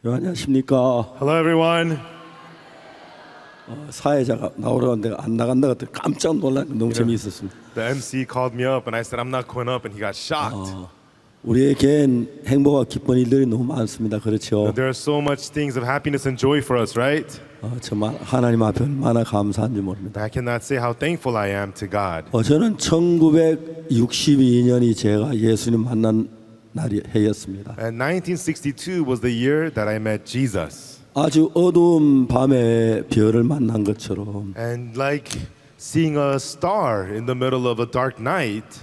안녕하십니까. Hello, everyone. 사회자가 나오려는데 안 나간다 그랬더니 깜짝 놀라 너무 재미있었습니다. The MC called me up and I said I'm not going up, and he got shocked. 우리에겐 행복과 기쁜 일들이 너무 많습니다. 그렇죠? There are so much things of happiness and joy for us, right? 정말 하나님 앞에 얼마나 감사한지 모릅니다. I cannot say how thankful I am to God. 저는 1962년이 제가 예수님 만난 날이 해였습니다. And 1962 was the year that I met Jesus. 아주 어두운 밤에 별을 만난 것처럼 And like seeing a star in the middle of a dark night,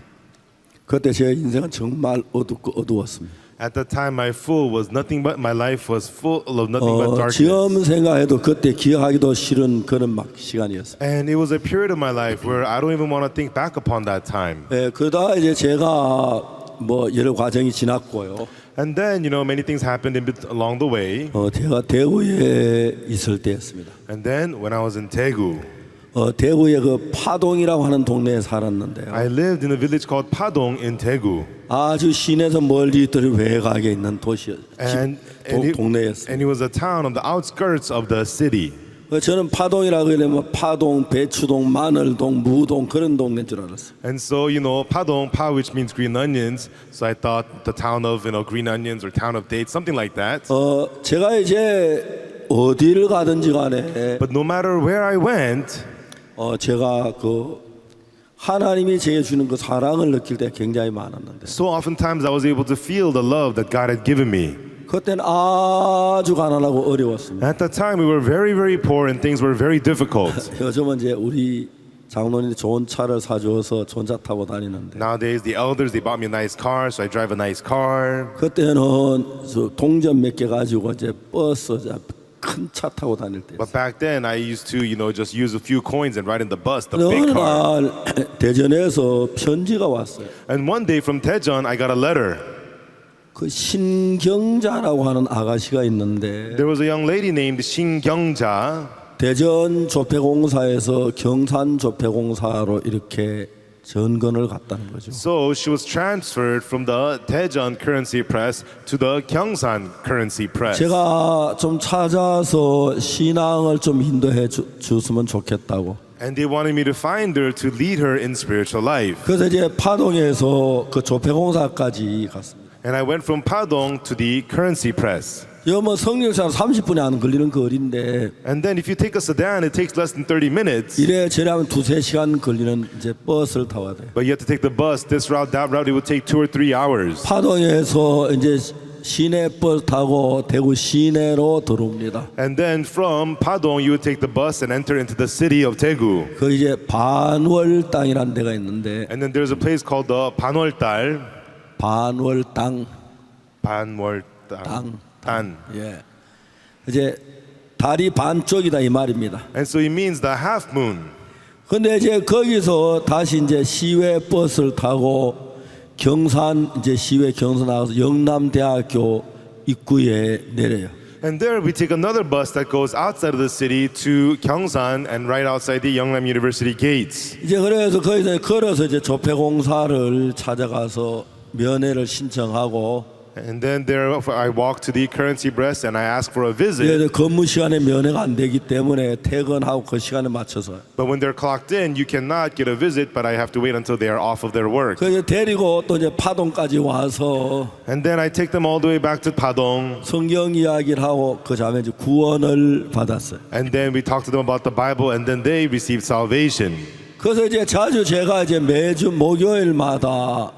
그때 제 인생은 정말 어둡고 어두웠습니다. at that time my life was full of nothing but darkness. 지금 생각해도 그때 기억하기도 싫은 그런 막 시간이었어요. And it was a period of my life where I don't even want to think back upon that time. 그러다 이제 제가 뭐 여러 과정이 지났고요. And then, many things happened along the way. 제가 대구에 있을 때였습니다. And then when I was in Daegu, 대구의 그 파동이라고 하는 동네에 살았는데요. I lived in a village called Padong in Daegu. 아주 시내에서 멀리 외곽에 있는 And 동네였어요. it was a town on the outskirts of the city. 저는 파동이라고 하면 파동, 배추동, 마늘동, 무동 그런 동네인 줄 알았어요. And so, Padong, Pa, which means green onions. So I thought the town of, green onions or town of dates, something like that. 제가 이제 어디를 가든지 간에 But no matter where I went, 제가 그 하나님이 제게 주는 그 사랑을 느낄 때 굉장히 많았는데 so oftentimes I was able to feel the love that God had given me. 그때는 아주 가난하고 어려웠습니다. At that time, we were very, very poor and things were very difficult. 요즘은 이제 우리 장로님이 좋은 차를 사주어서 좋은 차 타고 다니는데 Nowadays, the elders, they bought me a nice car, so I drive a nice car. 그때는 저 동전 몇 개 가지고 이제 버스 큰 차 타고 다닐 때 But back then, I used to, just use a few coins and ride in the bus, the big 어느 car. 날 대전에서 편지가 왔어요. And one day from Daejeon, I got a letter. 그 신경자라고 하는 아가씨가 있는데 There was a young lady named Shin Kyung-ja. 대전 조폐공사에서 경산 조폐공사로 이렇게 전건을 갔다는 거죠. So she was transferred from the Daejeon Currency Press to the Gyeongsan Currency Press. 제가 좀 찾아서 신앙을 좀 인도해 줬으면 좋겠다고. And they wanted me to find her to lead her in spiritual life. 그래서 이제 파동에서 그 조폐공사까지 갔습니다. And I went from Padong to the Currency Press. 여 뭐 성령차로 30분이 안 걸리는 거리인데 And then if you take a sedan, it takes less than 30 minutes. 이래 저래 하면 2-3시간 걸리는 이제 버스를 타야 돼요. But you have to take the bus, this route, that route, it would take 2 or 3 hours. 파동에서 이제 시내 버스 타고 대구 시내로 들어옵니다. And then from Padong, you would take the bus and enter into the city of Daegu. 그 이제 반월당이라는 데가 있는데 And then there's a place called the Banwoltal. 반월당 Banwoltal. Tan. 예. 이제 달이 반쪽이다 이 말입니다. And so it means the half moon. 근데 이제 거기서 다시 이제 시외 버스를 타고 경산 이제 시외 경산 나가서 영남대학교 입구에 내려요. And there we take another bus that goes outside of the city to Gyeongsan and right outside the Yeongnam University gates. 이제 그래서 거기서 걸어서 이제 조폐공사를 찾아가서 면회를 신청하고 And then there I walk to the currency press and I ask for a visit. 예, 근무 시간에 면회가 안 되기 때문에 퇴근하고 그 시간에 맞춰서 But when they're clocked in, you cannot get a visit, but I have to wait until they are off of their work. 그래서 데리고 또 이제 파동까지 와서 And then I take them all the way back to Padong. 성경 이야기를 하고 그 자매 이제 구원을 받았어요. And then we talk to them about the Bible, and then they receive salvation. 그래서 이제 자주 제가 이제 매주 목요일마다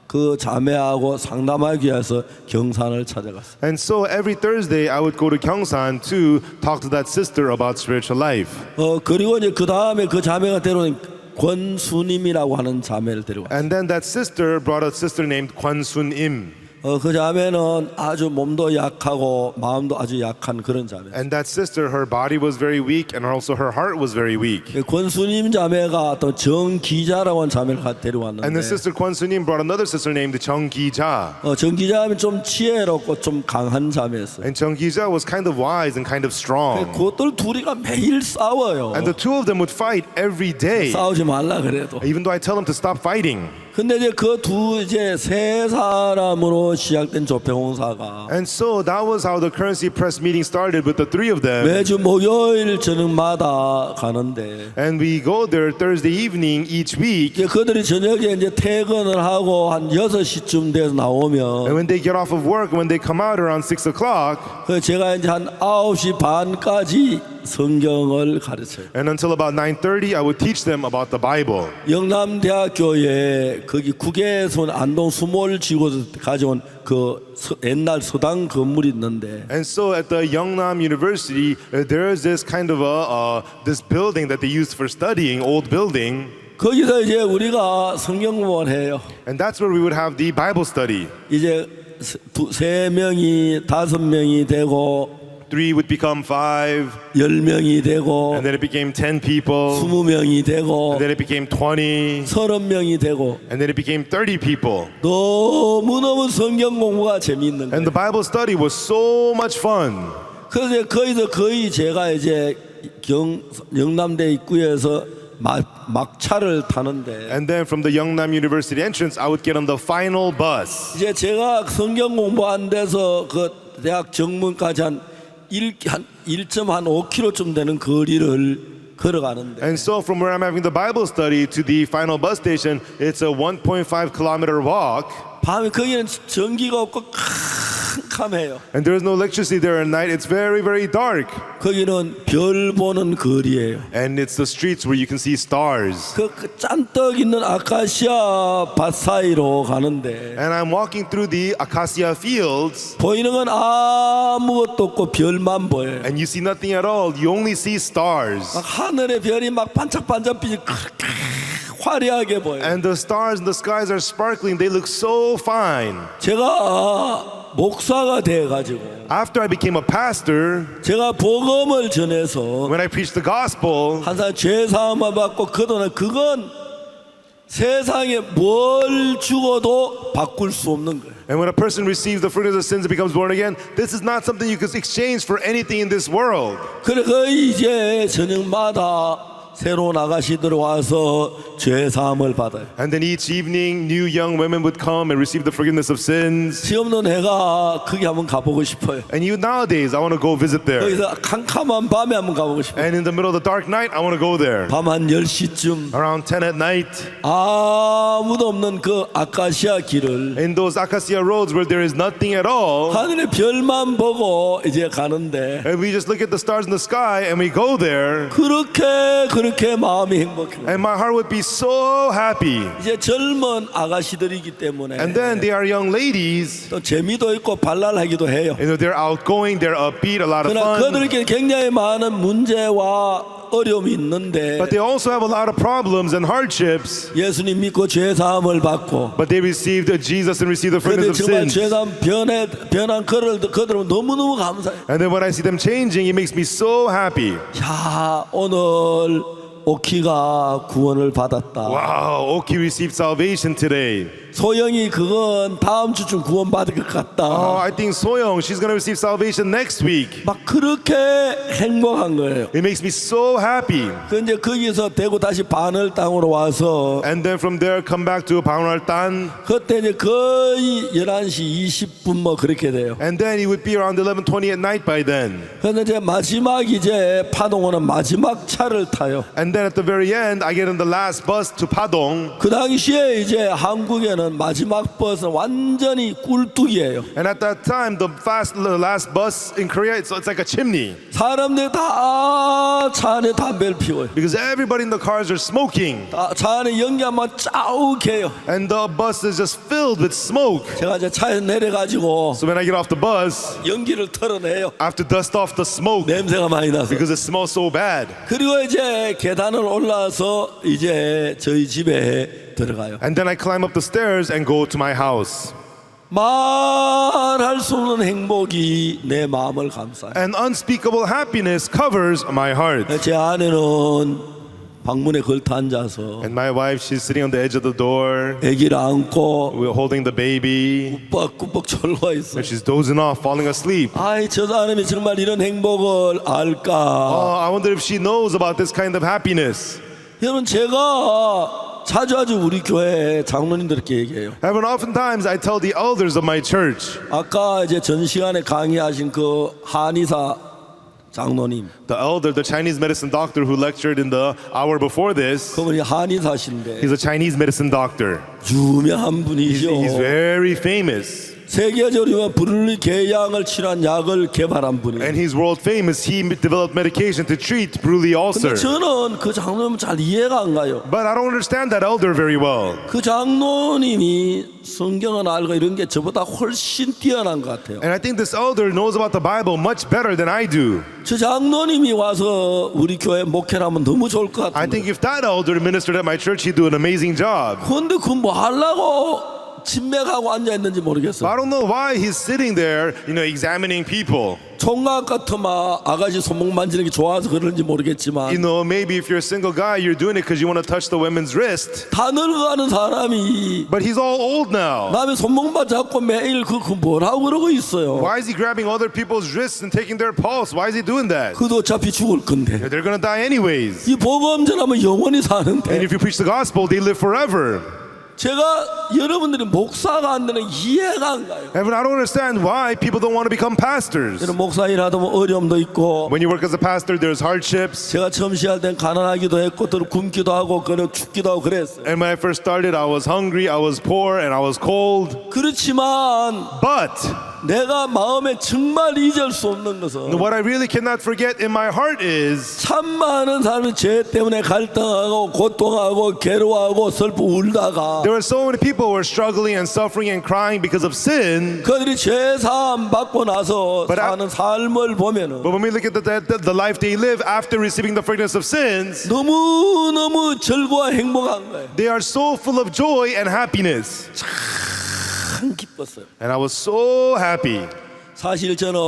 그 자매하고 상담하기 위해서 경산을 찾아갔어요. And so every Thursday I would go to Gyeongsan to talk to that sister about spiritual life. 그리고 이제 그 다음에 그 자매가 데려온 권수님이라고 하는 자매를 데려왔어요. And then that sister brought a sister named Kwon Sun Im. 그 자매는 아주 몸도 약하고 마음도 아주 약한 그런 자매. And that sister, her body was very weak, and also her heart was very weak. 권수님 자매가 또 정기자라고 하는 자매를 데려왔는데 And the sister Kwon Sun Im brought another sister named Chung Gi-ja. 정기자는 좀 지혜롭고 좀 강한 자매였어요. And Chung Gi-ja was kind of wise and kind of strong. 그들 둘이가 매일 싸워요. And the two of them would fight every day. 싸우지 말라 그래도. Even though I tell them to stop fighting. 근데 이제 그 이제 세 사람으로 시작된 조폐공사가 And so that was how the currency press meeting started with the three of them. 매주 목요일 저녁마다 가는데 And we go there Thursday evening each week. 이제 그들이 저녁에 이제 퇴근을 하고 한 6시쯤 돼서 And 나오면 when they get off of work, when they come out around 6 o'clock, 그 제가 이제 한 9시 반까지 성경을 가르쳐요. and until about 9:30, I would teach them about the Bible. 영남대학교에 거기 국외에서 안동 수몰 지구에서 가져온 그 옛날 서당 건물이 있는데 And so at the Yeongnam University, there is this kind of this building that they used for studying, old building. 거기서 이제 우리가 성경 공부를 해요. And that's where we would have the Bible study. 이제 세 명이 5명이 되고 3 would become 5, 10명이 되고 and then it became 10 people, 20명이 되고 and then it became 20, 30명이 되고 and then it became 30 people. 너무너무 성경 공부가 재미있는 And 거예요. the Bible study was so much fun. 그래서 거기서 거의 제가 이제 영남대 입구에서 막차를 타는데 And then from the Yeongnam University entrance, I would get on the final bus. 이제 제가 성경 공부 안 돼서 그 대학 정문까지 한 1.5km쯤 되는 거리를 걸어가는데 And so from where I'm having the Bible study to the final bus station, it's a 1.5 kilometer walk. 밤에 거기는 전기가 없고 캄캄해요. And there's no electricity there at night. It's very, very dark. 거기는 별 보는 거리예요. And it's the streets where you can see stars. 그 짠떡 있는 아카시아 밭 사이로 가는데 And I'm walking through the acacia fields, 보이는 건 아무것도 없고 별만 보여요. and you see nothing at all. You only see stars. 막 하늘의 별이 막 반짝반짝 빛이 화려하게 보여요. And the stars in the skies are sparkling. They look so fine. 제가 목사가 돼가지고 After I became a pastor, 제가 복음을 전해서 when I preached the gospel, 한 사람 죄 사함을 받고 그동안 그건 세상에 뭘 주어도 바꿀 수 없는 거예요. and when a person receives the forgiveness of sins and becomes born again, this is not something you can exchange for anything in this world. 그래 거의 이제 저녁마다 새로운 아가씨들 와서 죄 사함을 받아요. And then each evening, new young women would come and receive the forgiveness of sins. 시험도 내가 거기 한번 가보고 싶어요. And even nowadays, I want to go visit there. 거기서 캄캄한 밤에 한번 가보고 싶어요. And in the middle of the dark night, I want to go there. 밤 한 10시쯤 Around 10 at night, 아무도 없는 그 아카시아 길을 in those acacia roads where there is nothing at all, 하늘의 별만 보고 이제 가는데 and we just look at the stars in the sky and we go there, 그렇게 마음이 행복해요. and my heart would be so happy. 이제 젊은 아가씨들이기 때문에 And then they are young ladies, 또 재미도 있고 발랄하기도 해요. they're outgoing, they're upbeat, a lot of 그러나 fun. 그들에게 굉장히 많은 문제와 어려움이 있는데 But they also have a lot of problems and hardships. 예수님 믿고 죄 사함을 받고 But they received Jesus and received the 그런데 forgiveness of 정말 sins. 죄 사함 변한 그들은 너무너무 감사해요. And then when I see them changing, it makes me so happy. 야, 오늘 오키가 구원을 받았다. Wow, Oki received salvation today. 소영이 그건 다음 주쯤 구원 받을 것 같다. Oh, I think Soyoung, she's going to receive salvation next week. 막 그렇게 행복한 거예요. It makes me so happy. 근데 거기서 대구 다시 바늘 땅으로 와서 And then from there, come back to Paunaltan. 그때 이제 거의 11시 20분 뭐 그렇게 돼요. And then it would be around 11:20 at night by then. 그런데 이제 마지막 이제 파동 오는 마지막 차를 타요. And then at the very end, I get on the last bus to Padong. 그 당시에 이제 한국에는 마지막 버스는 완전히 꿀뚝이에요. And at that time, the last bus in Korea, it's like a chimney. 사람들 다 차 안에 담배를 피워요. Because everybody in the cars are smoking. 차 안에 연기하면 짜욱해요. And the bus is just filled with smoke. 제가 이제 차에서 내려가지고 So when I get off the bus, 연기를 털어내요. I have to dust off the smoke 냄새가 많이 나서. because it smells so bad. 그리고 이제 계단을 올라서 이제 저희 집에 들어가요. And then I climb up the stairs and go to my house. 말할 수 없는 행복이 내 마음을 감싸요. And unspeakable happiness covers my heart. 제 아내는 방문에 걸터 앉아서 And my wife, she's sitting on the edge of the door. 아기를 안고 We're holding the baby. 꾸벅꾸벅 졸고 있어요. And she's dozing off, falling asleep. 아이 저 사람이 정말 이런 행복을 알까? Oh, I wonder if she knows about this kind of happiness. 여러분 제가 자주 우리 교회 장로님들께 얘기해요. And oftentimes I tell the elders of my church, 아까 이제 전 시간에 강의하신 그 한의사 장로님, the Chinese medicine doctor who lectured in the hour before this, 그분이 한의사신데 he's a Chinese medicine doctor. 유명한 분이죠. He's very famous. 세계적으로 불의 궤양을 치료한 약을 개발한 분이에요. And he's world famous. He developed medication to treat Bruley 근데 ulcer. 저는 그 장로님 잘 이해가 안 가요. But I don't understand that elder very well. 그 장로님이 성경을 알고 이런 게 저보다 훨씬 뛰어난 것 같아요. And I think this elder knows about the Bible much better than I do. 저 장로님이 와서 우리 교회 목회를 하면 너무 좋을 것 I 같아요. think if that elder ministered at my church, he'd do an amazing job. 근데 그 뭐 하려고 진맥하고 앉아 있는지 모르겠어. I don't know why he's sitting there, examining people. 총각 같으면 아가씨 손목 만지는 게 좋아서 그런지 모르겠지만 Maybe if you're a single guy, you're doing it because you want to touch the women's wrist. 다 늙어가는 사람이 But he's all old now. 남의 손목만 잡고 매일 그 뭐라고 그러고 있어요. Why is he grabbing other people's wrists and taking their pulse? Why is he doing that? 그도 어차피 죽을 건데. They're gonna die anyways. 이 복음 전하면 영원히 And 사는데 if you preach the gospel, they live forever. 제가 여러분들이 목사가 안 되는 이해가 안 가요. And I don't understand why people don't want to become pastors. 저는 목사 일하다 보면 어려움도 있고 When you work as a pastor, there's hardships. 제가 처음 시작할 땐 가난하기도 했고 또 굶기도 하고 그냥 죽기도 하고 그랬어요. And when I first started, I was hungry, I was poor, and I was cold. 그렇지만 But 내가 마음에 정말 잊을 수 없는 것은 what I really cannot forget in my heart is 참 많은 사람이 죄 때문에 갈등하고 고통하고 괴로워하고 슬프 울다가 there were so many people who were struggling and suffering and crying because of sin. 그들이 죄사함 받고 나서 But I- 사는 삶을 보면은 But when we look at the life they live after receiving the forgiveness of sins, 너무너무 즐거워 행복한 거예요. they are so full of joy and happiness. 참 기뻤어요. And I was so happy. 사실 저는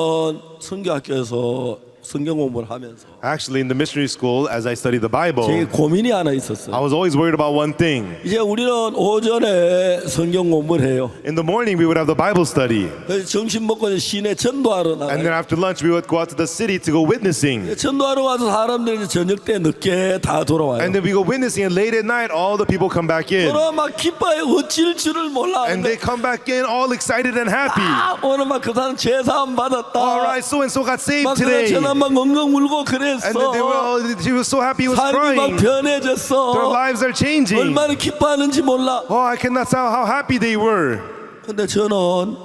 성교학교에서 성경 공부를 하면서 Actually, in the missionary school, as I studied the Bible, 제 고민이 하나 I 있었어요. was always worried about one thing. 이제 우리는 오전에 성경 공부를 해요. In the morning, we would have the Bible study. 그래서 점심 먹고 시내 전도하러 And then 나가요. after lunch, we would go out to the city to go witnessing. 전도하러 가서 사람들이 저녁 때 늦게 다 돌아와요. And then we go witnessing, and late at night, all the people come back in. 그러나 막 기뻐해 어찌할 줄을 몰라. And they come back in all excited and happy. 아, 오늘 막 그 사람 죄사함 받았다. All right, so and so got saved 막 그런 today. 전화 막 엉엉 울고 And then 그랬어. she was so happy, he was 삶이 막 crying. Their 변해졌어. lives are changing. 얼마나 기뻐하는지 몰라. Oh, I cannot tell how happy they were. 근데 저는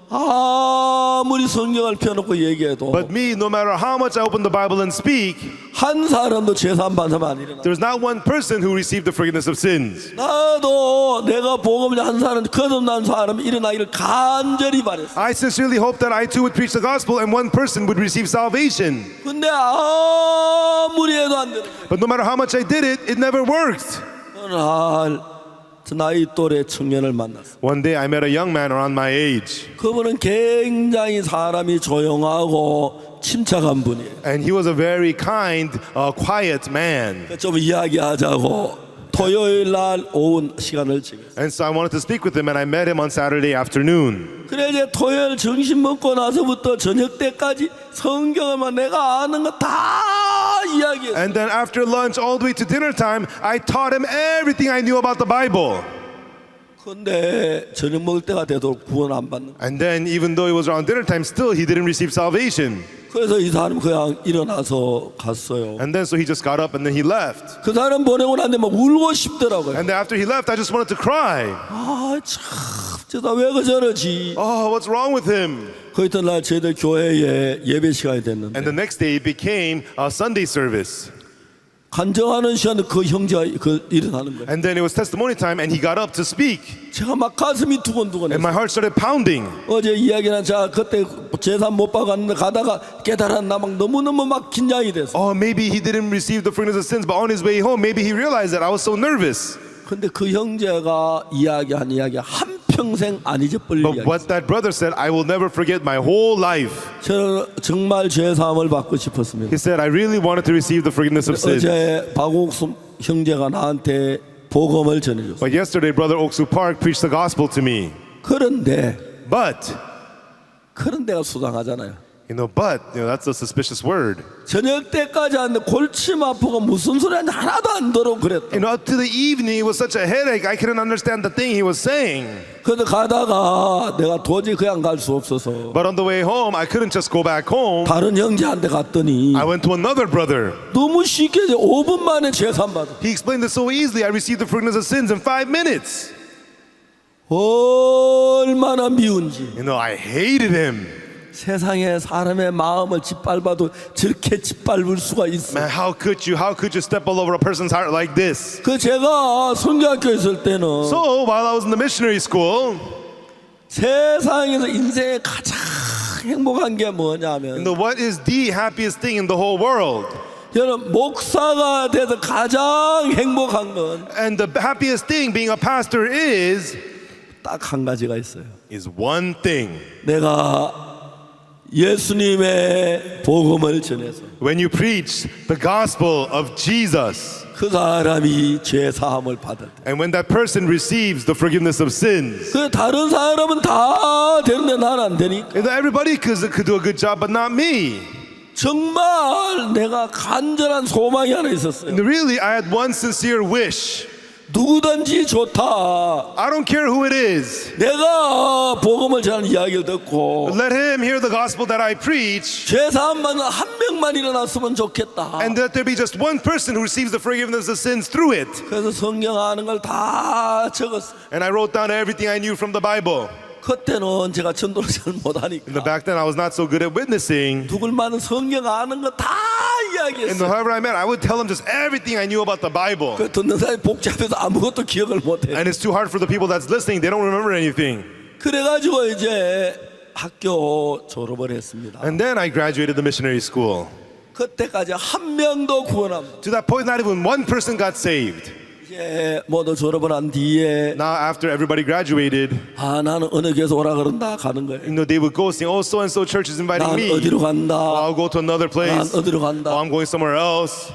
아무리 성경을 펴놓고 얘기해도 But me, no matter how much I open the Bible and speak, 한 사람도 죄사함 받으면 안 일어나. there's not one person who received the forgiveness of sins. 나도 내가 복음을 한 사람 거듭난 사람 일어나기를 간절히 바랬어. I sincerely hope that I too would preach the gospel and one person would receive salvation. 근데 아무리 해도 안 되는 거야. But no matter how much I did it, it never worked. 어느 날 저 나이 또래 청년을 만났어. One day I met a young man around my age, 그분은 굉장히 사람이 조용하고 침착한 분이에요. and he was a very kind, quiet man. 좀 이야기하자고 토요일 날 오후 시간을 정했어요. And so I wanted to speak with him, and I met him on Saturday afternoon. 그래 이제 토요일 점심 먹고 나서부터 저녁 때까지 성경을만 내가 아는 거 다 이야기했어요. And then after lunch, all the way to dinner time, I taught him everything I knew about the Bible. 근데 저녁 먹을 때가 돼도 구원 안 받는 거예요. And then even though it was around dinner time, still he didn't receive salvation. 그래서 이 사람 그냥 일어나서 갔어요. And then so he just got up and then he left. 그 사람 보내고 난데 막 울고 싶더라고요. And then after he left, I just wanted to cry. 아 참, 저다 왜 저러지? Oh, what's wrong with him? 그 이튿날 저희들 교회에 예배 시간이 And 됐는데 the next day it became a Sunday service. 간증하는 시간에 그 형제가 일어나는 거예요. And then it was testimony time and he got up to speak. 제가 막 가슴이 And 두근두근했어요. my heart started pounding. 어제 이야기는 자 그때 제사 못 받았는데 가다가 깨달았나 막 너무너무 막 긴장이 됐어. Oh, maybe he didn't receive the forgiveness of sins, but on his way home, maybe he realized that I was so nervous. 근데 그 형제가 이야기한 이야기 한 평생 안 잊어버릴 But 이야기. what that brother said, I will never forget my whole life. 저는 정말 죄 사함을 받고 싶었습니다. He said, I really wanted to receive the forgiveness of sins. 어제 박옥수 형제가 나한테 복음을 전해줬어요. But yesterday, Brother Oksu Park preached the gospel to me. 그런데 But 그런 데가 수상하잖아요. But that's a suspicious word. 저녁 때까지 하는데 골침 아프고 무슨 소리 하는지 하나도 안 들어 그랬다. Up to the evening, it was such a headache. I couldn't understand the thing he was saying. 그런데 가다가 내가 도저히 그냥 갈 수 없어서 But on the way home, I couldn't just go back home. 다른 형제한테 갔더니 I went to another brother. 너무 쉽게 5분 만에 재산 받아. He explained it so easily. I received the forgiveness of sins in 5 minutes. 얼마나 미운지. I hated him. 세상에 사람의 마음을 짓밟아도 저렇게 짓밟을 수가 있어. Man, how could you step all over a person's heart like this? 그 제가 선교학교 있을 때는 So while I was in the missionary school, 세상에서 인생에 가장 행복한 게 뭐냐면 what is the happiest thing in the whole world? 저는 목사가 돼서 가장 행복한 건 And the happiest thing being a pastor is 딱 한 가지가 있어요. one thing. 내가 예수님의 복음을 전해서 When you preach the gospel of Jesus, 그 사람이 죄 사함을 받을 때, and when that person receives the forgiveness of sins, 그 다른 사람은 다 되는데 나는 안 되니까 everybody could do a good job, but not me. 정말 내가 간절한 소망이 하나 있었어요. And really, I had one sincere wish. 누구든지 좋다. I don't care who it is. 내가 복음을 전하는 이야기를 듣고 Let him hear the gospel that I preach, 죄 사함 받는 한 명만 일어났으면 좋겠다. and that there be just one person who receives the forgiveness of sins through it. 그래서 성경 아는 걸 다 적었어요. And I wrote down everything I knew from the Bible. 그때는 제가 전도를 잘 못하니까 Back then, I was not so good at witnessing. 누굴만은 성경 아는 거 다 이야기했어요. Whoever I met, I would tell them just everything I knew about the Bible. 그 듣는 사람이 복잡해서 아무것도 기억을 못해. And it's too hard for the people that's listening. They don't remember anything. 그래가지고 이제 학교 졸업을 했습니다. And then I graduated the missionary school. 그때까지 한 명도 구원함. To that point, not even one person got saved. 이제 모두 졸업을 한 뒤에 Now, after everybody graduated, 나는 어느 교회에서 오라 그런다 가는 거예요. they would go saying, "Oh, so and so church is inviting 난 me. 어디로 간다. I'll go to another 난 place. 어디로 Oh, 간다. I'm going somewhere else."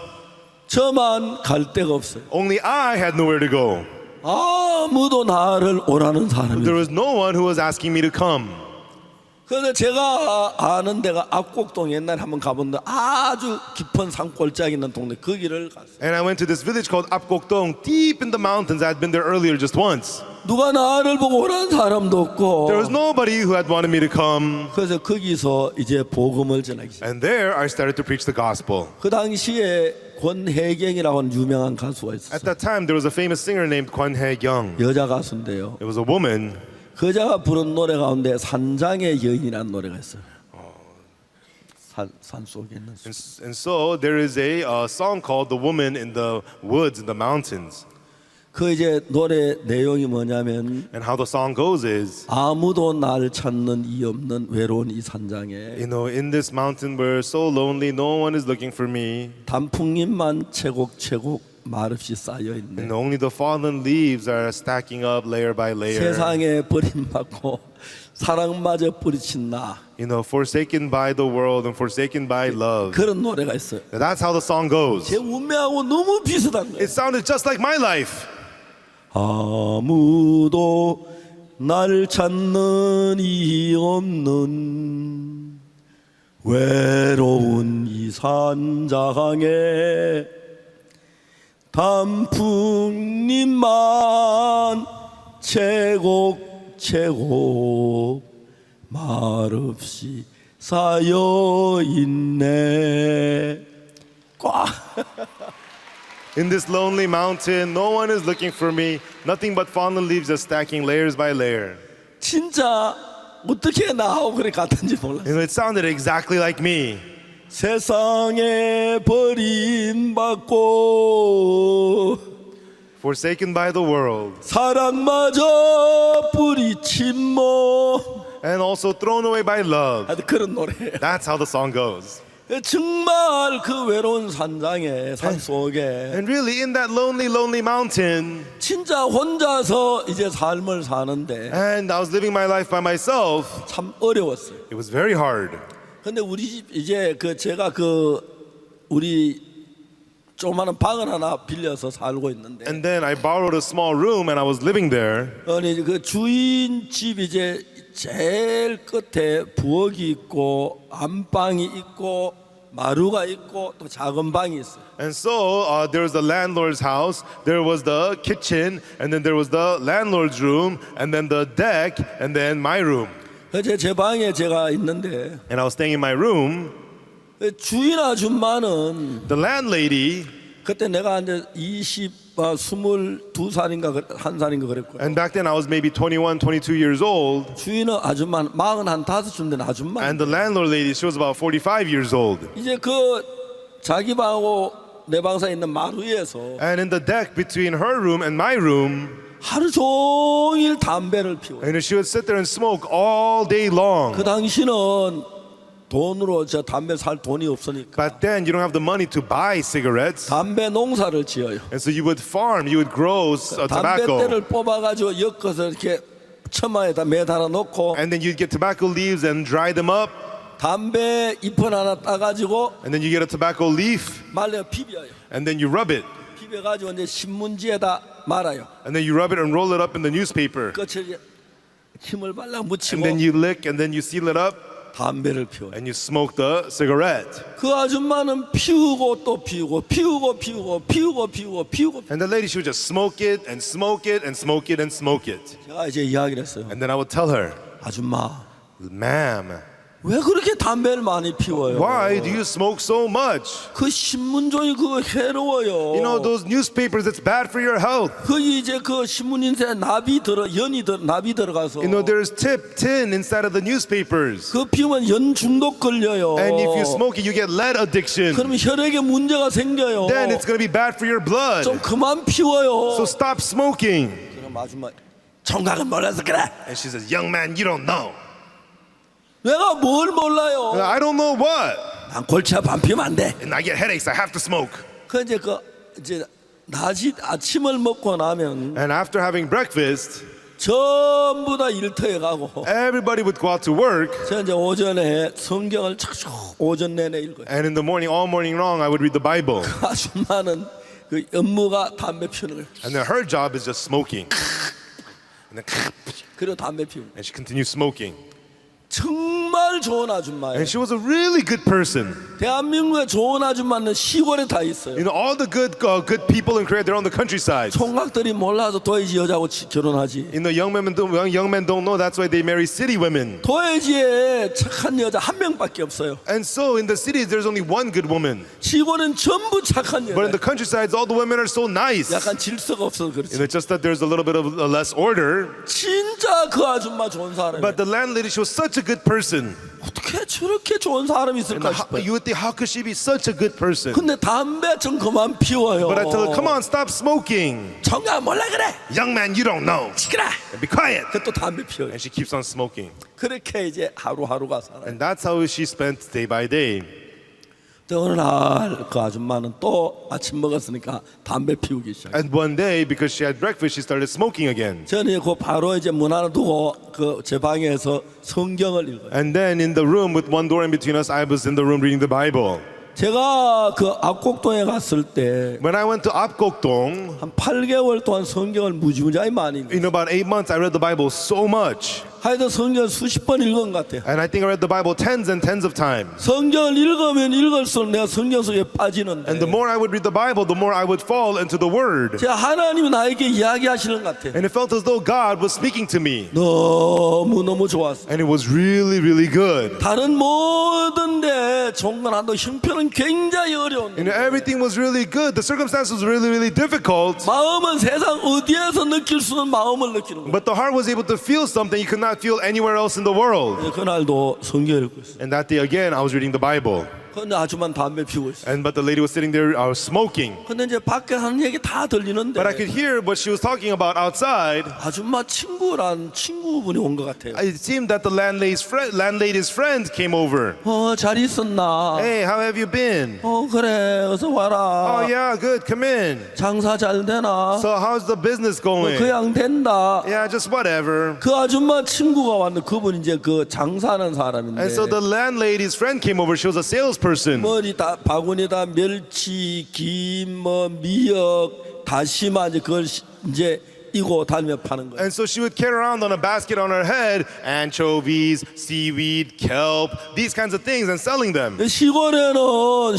저만 갈 데가 없어요. Only I had nowhere to go. 아무도 나를 오라는 사람이. There was no one who was asking me to come. 그래서 제가 아는 데가 압곡동 옛날에 한번 가본데 아주 깊은 산골짜기 있는 동네 거기를 갔어요. And I went to this village called Apgokdong, deep in the mountains. I had been there earlier just once. 누가 나를 보고 오라는 사람도 없고. There was nobody who had wanted me to come. 그래서 거기서 이제 복음을 전하기 시작. And there I started to preach the gospel. 그 당시에 권혜경이라고 하는 유명한 가수가 At 있었어요. that time, there was a famous singer named Kwon Hae-kyung. 여자 가수인데요. It was a woman. 그자가 부른 노래 가운데 산장의 여인이라는 노래가 있어요. 산 속에 있는 숲. And so there is a song called "The Woman in the Woods in the Mountains." 그 이제 노래 내용이 뭐냐면 And how the song goes is, 아무도 날 찾는 이 없는 외로운 이 산장에 in this mountain we're so lonely, no one is looking for me, 단풍잎만 채곡채곡 말없이 쌓여 있네. and only the fallen leaves are stacking up layer by layer. 세상에 버림받고 사랑마저 뿌리친 나. Forsaken by the world and forsaken by love. 그런 노래가 있어요. That's how the song goes. 제 운명하고 너무 비슷한 거예요. It sounded just like my life. 아무도 날 찾는 이 없는 외로운 이 산장에 단풍잎만 채곡채곡 말없이 쌓여 있네. 꽉. In this lonely mountain, no one is looking for me. Nothing but fallen leaves are stacking layers by layer. 진짜 어떻게 나하고 그래 같은지 몰라. It sounded exactly like me. 세상에 버림받고 Forsaken by the world 사랑마저 뿌리친 뭐. and also thrown away by love. 하여튼 그런 노래예요. That's how the song goes. 정말 그 외로운 산장에 산속에 And really, in that lonely, lonely mountain, 진짜 혼자서 이제 삶을 사는데 and I was living my life by myself, 참 어려웠어요. it was very hard. 근데 우리 집 이제 제가 우리 조그마한 방을 하나 빌려서 살고 있는데 And then I borrowed a small room and I was living there. 아니 그 주인 집 이제 제일 끝에 부엌이 있고 안방이 있고 마루가 있고 또 작은 방이 있어요. And so there was the landlord's house, there was the kitchen, and then there was the landlord's room, and then the deck, and then my room. 그래서 제 방에 제가 있는데 And I was staying in my room. 주인 아줌마는 The landlady, 그때 내가 이제 22살인가 1살인가 그랬고요. and back then I was maybe 21, 22 years old, 주인은 아줌마 45쯤 된 아줌마. and the landlord lady, she was about 45 years old. 이제 그 자기 방하고 내 방 사이에 있는 마루에서 And in the deck between her room and my room, 하루 종일 담배를 피워요. and she would sit there and smoke all day long. 그 당시는 돈으로 저 담배 살 돈이 없으니까 But then you don't have the money to buy cigarettes, 담배 농사를 지어요. and so you would farm, you would grow tobacco, 담배대를 뽑아가지고 엮어서 이렇게 처마에다 매달아 놓고 and then you'd get tobacco leaves and dry them up, 담배 잎을 하나 따가지고 and then you get a tobacco leaf, 말려 비벼요. and then you rub it, 비벼가지고 이제 신문지에다 말아요. and then you rub it and roll it up in the newspaper, 끝을 이제 침을 발라 and 묻히고 then you lick, and then you seal it up, 담배를 피워요. and you smoke the cigarette. 그 아줌마는 피우고 또 피우고 피우고 피우고 피우고 피우고 피우고. And the lady, she would just smoke it and smoke it and smoke it and smoke it. 제가 이제 이야기를 했어요. And then I would tell her, 아줌마 ma'am, 왜 그렇게 담배를 많이 피워요? why do you smoke so much? 그 신문종이 그거 해로워요. You know, those newspapers, it's bad for your health. 그 이제 그 신문인쇄 나비 나비 들어가서 You know, there's tin inside of the newspapers. 그 피우면 연 중독 걸려요. And if you smoke it, you get lead addiction. 그러면 혈액에 문제가 생겨요. Then it's going to be bad for your blood. 좀 그만 피워요. So stop smoking. 그럼 아줌마 총각은 몰라서 그래. And she says, young man, you don't know. 내가 뭘 몰라요? I don't know what. 난 골치 아파 안 피우면 안 돼. And I get headaches, I have to smoke. 그 이제 낮이 아침을 먹고 나면 And after having breakfast, 전부 다 일터에 가고 everybody would go out to work. 제가 이제 오전에 성경을 착 오전 내내 읽어요. And in the morning, all morning long, I would read the Bible. 아줌마는 그 업무가 담배 피우는 거예요. And then her job is just smoking. And then, 그리고 담배 피우는 거예요. and she continues smoking. 정말 좋은 아줌마예요. And she was a really good person. 대한민국에 좋은 아줌마는 시골에 다 있어요. You know, all the good people in Korea, they're on the countryside. 총각들이 몰라서 도해지 여자하고 결혼하지. You know, young men don't know. That's why they marry city women. 도해지에 착한 여자 한 명밖에 없어요. And so in the cities, there's only one good woman. 시골은 전부 착한 But in 여자. the countrysides, all the women are so nice. 약간 질서가 없어서 You 그렇지. know, just that there's a little bit of less order. 진짜 그 아줌마 좋은 사람이에요. But the landlady, she was such a good person. 어떻게 저렇게 좋은 사람이 And 있을까 싶어요. you would think, how could she be such a good person? 근데 담배 좀 그만 피워요. But I tell her, come on, stop smoking. 청각 몰라 그래. Young man, you don't know. 시끄러. And be quiet. 그또 담배 피워요. And she keeps on smoking. 그렇게 이제 하루하루가 살아요. And that's how she spent day by day. 어느 날 그 아줌마는 또 아침 먹었으니까 담배 피우기 시작해요. And one day, because she had breakfast, she started smoking again. 저는 그 바로 이제 문 하나 두고 그 제 방에서 성경을 읽어요. And then in the room with one door in between us, I was in the room reading the Bible. 제가 그 압곡동에 갔을 때 When I went to Apgokdong, 한 8개월 동안 성경을 무지무지하게 많이 읽어요. in about 8 months, I read the Bible so much. 하여튼 성경을 수십 번 읽은 것 같아요. And I think I read the Bible tens and tens of times. 성경을 읽으면 읽을수록 내가 성경 속에 빠지는데 And the more I would read the Bible, the more I would fall into the Word. 제가 하나님이 나에게 이야기하시는 것 같아요. And it felt as though God was speaking to me. 너무 좋았어. And it was really, really good. 다른 모든 데 종간한도 형편은 굉장히 어려운 You know, everything was really good. The circumstances were really, really difficult. 마음은 세상 어디에서 느낄 수 없는 마음을 느끼는 거예요. But the heart was able to feel something you could not feel anywhere else in the world. 그날도 성경을 읽고 있어요. And that day again, I was reading the Bible. 근데 아줌마는 담배 피우고 있어요. But the lady was sitting there smoking. 근데 이제 밖에 하는 얘기 다 들리는데 But I could hear what she was talking about outside. 아줌마 친구란 친구분이 온 것 같아요. It seemed that the landlady's friend came over. 잘 있었나? Hey, how have you been? 그래 어서 와라. Oh yeah, good. Come in. 장사 잘 되나? So how's the business going? 그냥 된다. Yeah, just whatever. 그 아줌마 친구가 왔는데 그분 이제 그 장사하는 사람인데 And so the landlady's friend came over. She was a salesperson. 머리 다 바구니에다 멸치, 김, 미역, 다시마 이제 그걸 이제 이고 다니며 파는 거예요. And so she would carry around on a basket on her head anchovies, seaweed, kelp, these kinds of things and selling them.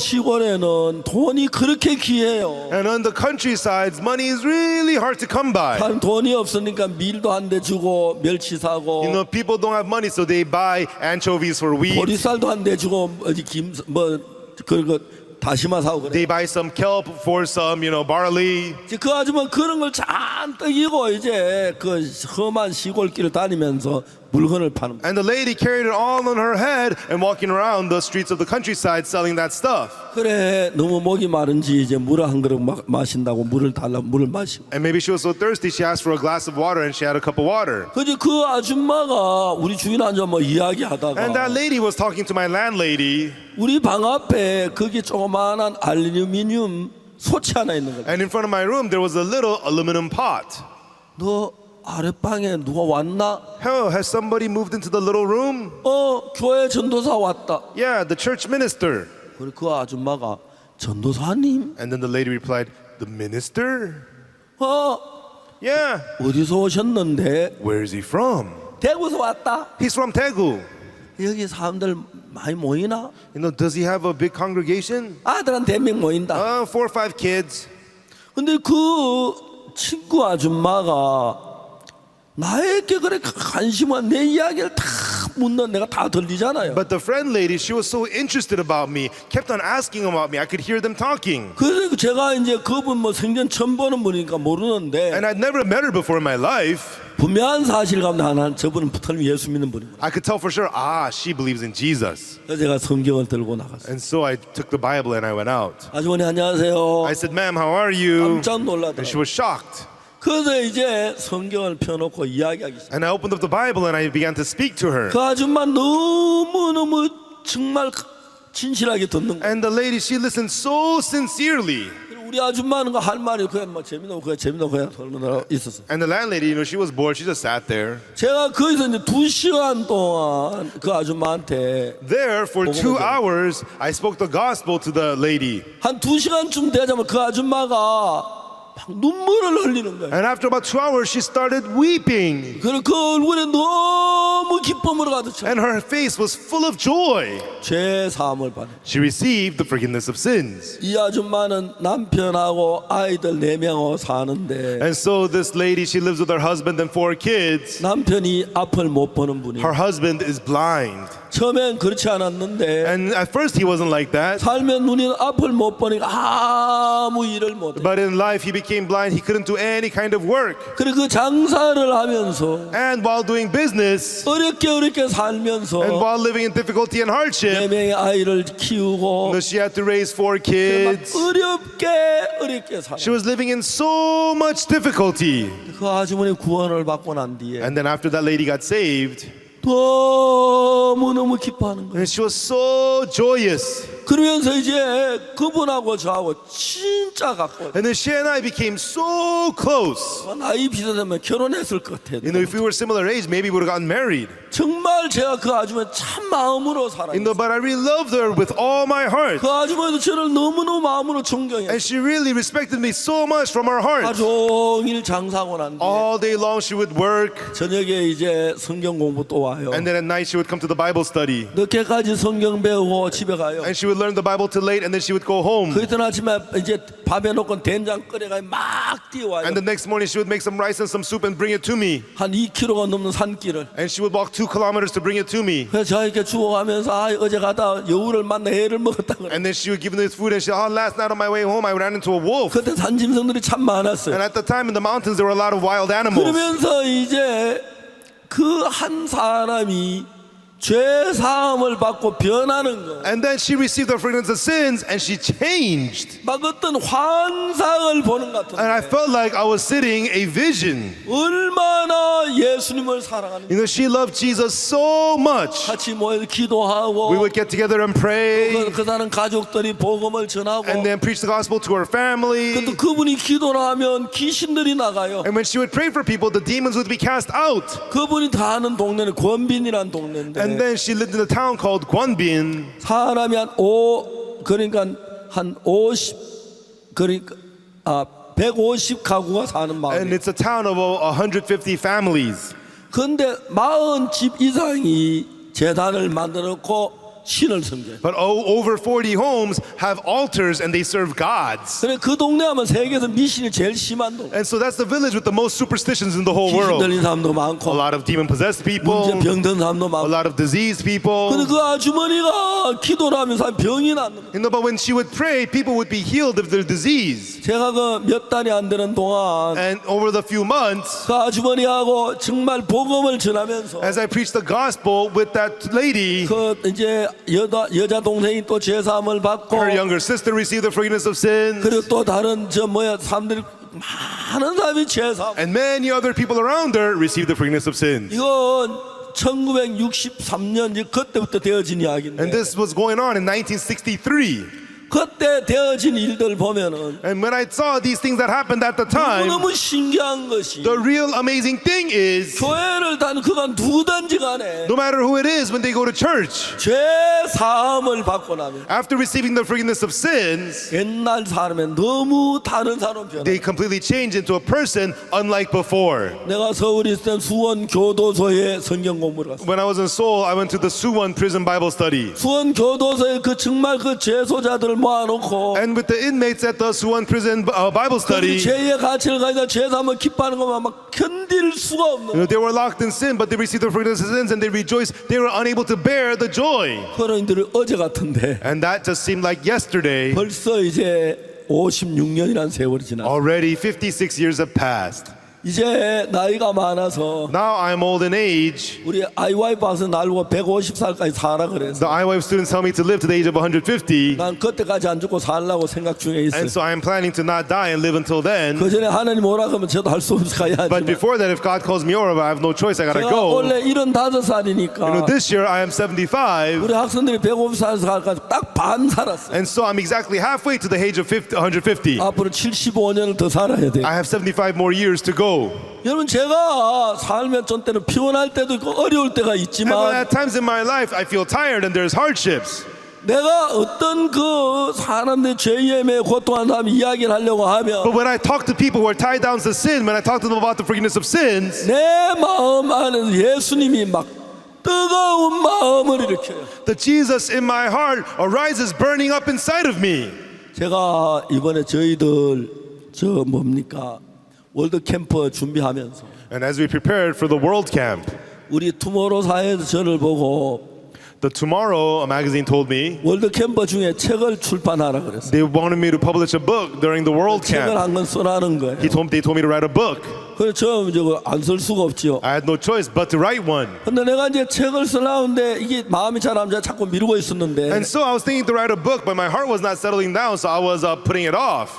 시골에는 돈이 그렇게 귀해요. And on the countrysides, money is really hard to come by. 한 돈이 없으니까 밀도 한 대 주고 멸치 사고 You know, people don't have money, so they buy anchovies for wheat. 보리쌀도 한 대 주고 어디 김뭐 그거 다시마 사고 그래. They buy some kelp for some, barley. 이제 그 아줌마 그런 걸 잔뜩 이고 이제 그 험한 시골길을 다니면서 물건을 파는 거예요. And the lady carried it all on her head and walking around the streets of the countryside selling that stuff. 그래 너무 목이 마른지 이제 물 한 그릇 마신다고 물을 마시고. And maybe she was so thirsty, she asked for a glass of water and she had a cup of water. 그지 그 아줌마가 우리 주인 앉아 뭐 이야기하다가 And that lady was talking to my landlady. 우리 방 앞에 거기 조그마한 알루미늄 소치 하나 있는 거야. And in front of my room, there was a little aluminum pot. 너 아랫방에 누가 왔나? Oh, has somebody moved into the little room? 교회 전도사 왔다. Yeah, the church minister. 그래 그 아줌마가 전도사님? And then the lady replied, the minister? 어 Yeah. 어디서 오셨는데? Where is he from? 대구에서 왔다. He's from Daegu. 여기 사람들 많이 모이나? Does he have a big congregation? 아들한테 몇 명 모인다. 4 or 5 kids. 근데 그 친구 아줌마가 나에게 그래 관심은 내 이야기를 다 묻는 내가 다 들리잖아요. But the friend lady, she was so interested about me, kept on asking about me. I could hear them talking. 그래서 제가 이제 그분 뭐 생전 처음 보는 분이니까 모르는데 And I'd never met her before in my life. 분명한 사실 가운데 하나는 저분은 틀림없이 예수 믿는 분이고. I could tell for sure, she believes in Jesus. 그래서 제가 성경을 들고 나갔어요. And so I took the Bible and I went out. 아주머니 안녕하세요. I said, ma'am, how are you? 깜짝 And she 놀라더라고요. was shocked. 그래서 이제 성경을 펴놓고 이야기하기 시작. And I opened up the Bible and I began to speak to her. 그 아줌마 너무너무 정말 진실하게 듣는 거예요. And the lady, she listened so sincerely. 우리 아줌마는 할 말이 그냥 뭐 재미나고 그냥 설명하고 있었어. And the landlady, she was bored. She just sat there. 제가 거기서 이제 2시간 동안 그 아줌마한테 There, for 2 hours, I spoke the gospel to the lady. 한 2시간쯤 되자면 그 아줌마가 막 눈물을 흘리는 거예요. And after about 2 hours, she started weeping. 그리고 그 얼굴에 너무 기쁨으로 가득 차. And her face was full of joy. 죄 사함을 받아. She received the forgiveness of sins. 이 아줌마는 남편하고 아이들 4명하고 사는데 And so this lady, she lives with her husband and 4 kids. 남편이 앞을 못 보는 분이에요. Her husband is blind. 처음엔 그렇지 않았는데 And at first he wasn't like that. 살면 눈이 앞을 못 보니까 아무 일을 못 해. But in life he became blind. He couldn't do any kind of work. 그리고 그 장사를 하면서 And while doing business 어렵게 살면서 and while living in difficulty and hardship, 4명의 아이를 키우고 she had to raise 4 kids. 어렵게 살아. She was living in so much difficulty. 그 아주머니 구원을 받고 난 뒤에 And then after that lady got saved, 너무너무 기뻐하는 거예요. and she was so joyous. 그러면서 이제 그분하고 저하고 진짜 가까워요. And then she and I became so close. 나이 비슷하면 결혼했을 것 같아요. If we were similar age, maybe we would have gotten married. 정말 제가 그 아주머니 참 마음으로 살아요. But I really loved her with all my heart. 그 아주머니도 저를 너무너무 마음으로 존경해요. And she really respected me so much from her heart. 하루 종일 장사하고 난 뒤에 All day long she would work. 저녁에 이제 성경 공부 또 와요. And then at night she would come to the Bible study. 늦게까지 성경 배우고 집에 가요. And she would learn the Bible till late and then she would go home. 그 이튿 아침에 이제 밥에 넣고 된장 끓여가 막 뛰어와요. And the next morning she would make some rice and some soup and bring it to me. 한 2km가 넘는 산길을. And she would walk 2 kilometers to bring it to me. 그래서 저에게 주워가면서 어제 가다 여우를 만나 애를 먹었다 그래. And then she would give me this food and she said, last night on my way home I ran into a wolf. 그때 산짐승들이 참 많았어요. And at the time in the mountains there were a lot of wild animals. 그러면서 이제 그 한 사람이 죄 사함을 받고 변하는 거. And then she received the forgiveness of sins and she changed. 막 어떤 환상을 보는 것 And I 같은데 felt like I was sitting a vision. 얼마나 예수님을 사랑하는지. She loved Jesus so much. 같이 모여서 기도하고 We would get together and pray 그 사람 가족들이 복음을 전하고 and then preach the gospel to her family. 또 그분이 기도를 하면 귀신들이 나가요. And when she would pray for people, the demons would be cast out. 그분이 다 아는 동네는 권빈이라는 동네인데 And then she lived in a town called Gwanbin. 사람이 그러니까 한 50 그러니까 150가구가 사는 and 마을. it's a town of 150 families. 그런데 40집 이상이 제단을 만들어 놓고 신을 섬겨요. But over 40 homes have altars and they serve gods. 그래 그 동네 하면 세계에서 미신이 제일 심한 동네. And so that's the village with the most superstitions in the whole 귀신 world. 들린 사람도 A 많고 lot of demon-possessed people, 문제 병든 사람도 a 많고. lot of diseased people. 근데 그 아주머니가 기도를 하면서 병이 났는. You know, but when she would pray, people would be healed of their disease. 제가 그 몇 달이 안 되는 동안 And over the few months, 그 아주머니하고 정말 복음을 전하면서 as I preached the gospel with that lady, 그 이제 여자 동생이 또 제사함을 받고 her younger sister received the forgiveness of sins, 그리고 또 다른 사람들이 많은 사람이 제사. and many other people around her received the forgiveness of sins. 이건 1963년 그때부터 되어진 And 이야기인데 this was going on in 1963. 그때 되어진 일들 보면은 And when I saw these things that happened at the time, 너무 신기한 것이 the real amazing thing is, 교회를 다는 그가 누구든지 간에 no matter who it is, when they go to church, 죄 사함을 받고 나면 after receiving the forgiveness of sins, 옛날 사람은 너무 다른 사람 변해. they completely change into a person unlike before. 내가 서울에 있을 때 수원 교도소에 성경 공부를 갔어. When I was in Seoul, I went to the Suwon prison Bible study. 수원 교도소에 그 정말 그 죄소자들을 모아놓고 And with the inmates at the Suwon prison Bible 그들이 study, 죄의 가치를 가지고 죄사함을 기뻐하는 것만 막 견딜 수가 없는. they were locked in sin, but they received the forgiveness of sins and they rejoiced. They were unable to bear the joy. 그런 일들이 어제 같은데 And that just seemed like yesterday. 벌써 이제 56년이라는 세월이 지났어. Already 56 years have passed. 이제 나이가 많아서 Now I'm old in age. 우리 아이와이프 와서 날고 150살까지 살아 그래서 The IWF students tell me to live to the age of 150. 난 그때까지 안 죽고 살라고 생각 중에 있어요. And so I'm planning to not die and live until then. 그 전에 하나님 오라 그러면 저도 할 수 없이 But 가야지. before that, if God calls me over, I have no choice. I gotta 제가 go. 원래 You 75살이니까 know, this year I am 75. 우리 학생들이 150살 살까지 딱 반 살았어요. And so I'm exactly halfway to the age of 150. 앞으로 75년을 더 살아야 돼. I have 75 more years to go. 여러분 제가 살면 전 때는 피곤할 때도 있고 어려울 때가 And 있지만 at times in my life, I feel tired and there's hardships. 내가 어떤 그 사람들 죄에 매여 고통하는 사람 이야기를 하려고 하면 But when I talk to people who are tied down to sin, when I talk to them about the forgiveness of sins, 내 마음 안에서 예수님이 막 뜨거운 마음을 일으켜요. the Jesus in my heart arises burning up inside of me. 제가 이번에 저희들 저 뭡니까 월드 캠프 준비하면서 And as we prepared for the World Camp, 우리 투모로우 사회에서 저를 보고 the Tomorrow magazine told me 월드 캠프 중에 책을 출판하라 그랬어요. they wanted me to publish a book during the World 책을 Camp. 한 권 써라는 거예요. They told me to write a book. 그래서 처음 저거 안 쓸 수가 없지요. I had no choice but to write one. 근데 내가 이제 책을 쓰려는데 이게 마음이 잘 안 잡아 자꾸 미루고 있었는데 And so I was thinking to write a book, but my heart was not settling down, so I was putting it off.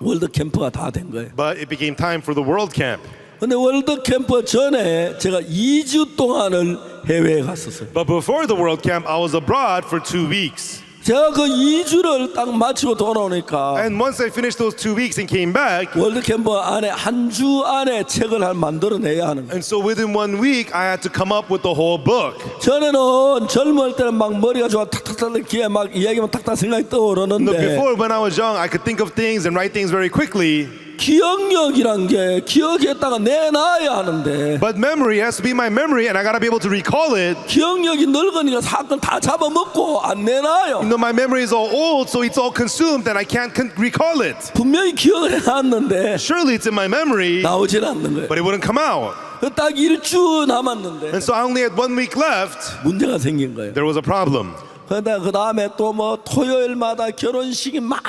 월드 캠프가 다 된 거예요. But it became time for the World Camp. 근데 월드 캠프 전에 제가 2주 동안을 해외에 갔었어요. But before the World Camp, I was abroad for 2 weeks. 제가 그 2주를 딱 마치고 돌아오니까 And once I finished those 2 weeks and came back, 월드 캠프 안에 한 주 안에 책을 만들어내야 하는 거예요. and so within 1 week, I had to come up with the whole book. 전에는 젊을 때는 막 머리가 좋아 탁탁탁 귀에 막 이야기만 탁탁 생각이 No, 떠오르는데 before, when I was young, I could think of things and write things very quickly. 기억력이란 게 기억했다가 내놔야 하는데 But memory has to be my memory, and I gotta be able to recall it. 기억력이 늙으니까 사건 다 잡아먹고 안 내놔요. You know, my memory is all old, so it's all consumed, and I can't recall it. 분명히 기억을 해놨는데 Surely it's in my memory, 나오질 않는 거예요. but it wouldn't come out. 딱 1주 남았는데 And so I only had 1 week left. 문제가 생긴 거예요. There was a problem. 그런데 그 다음에 또 뭐 토요일마다 결혼식이 막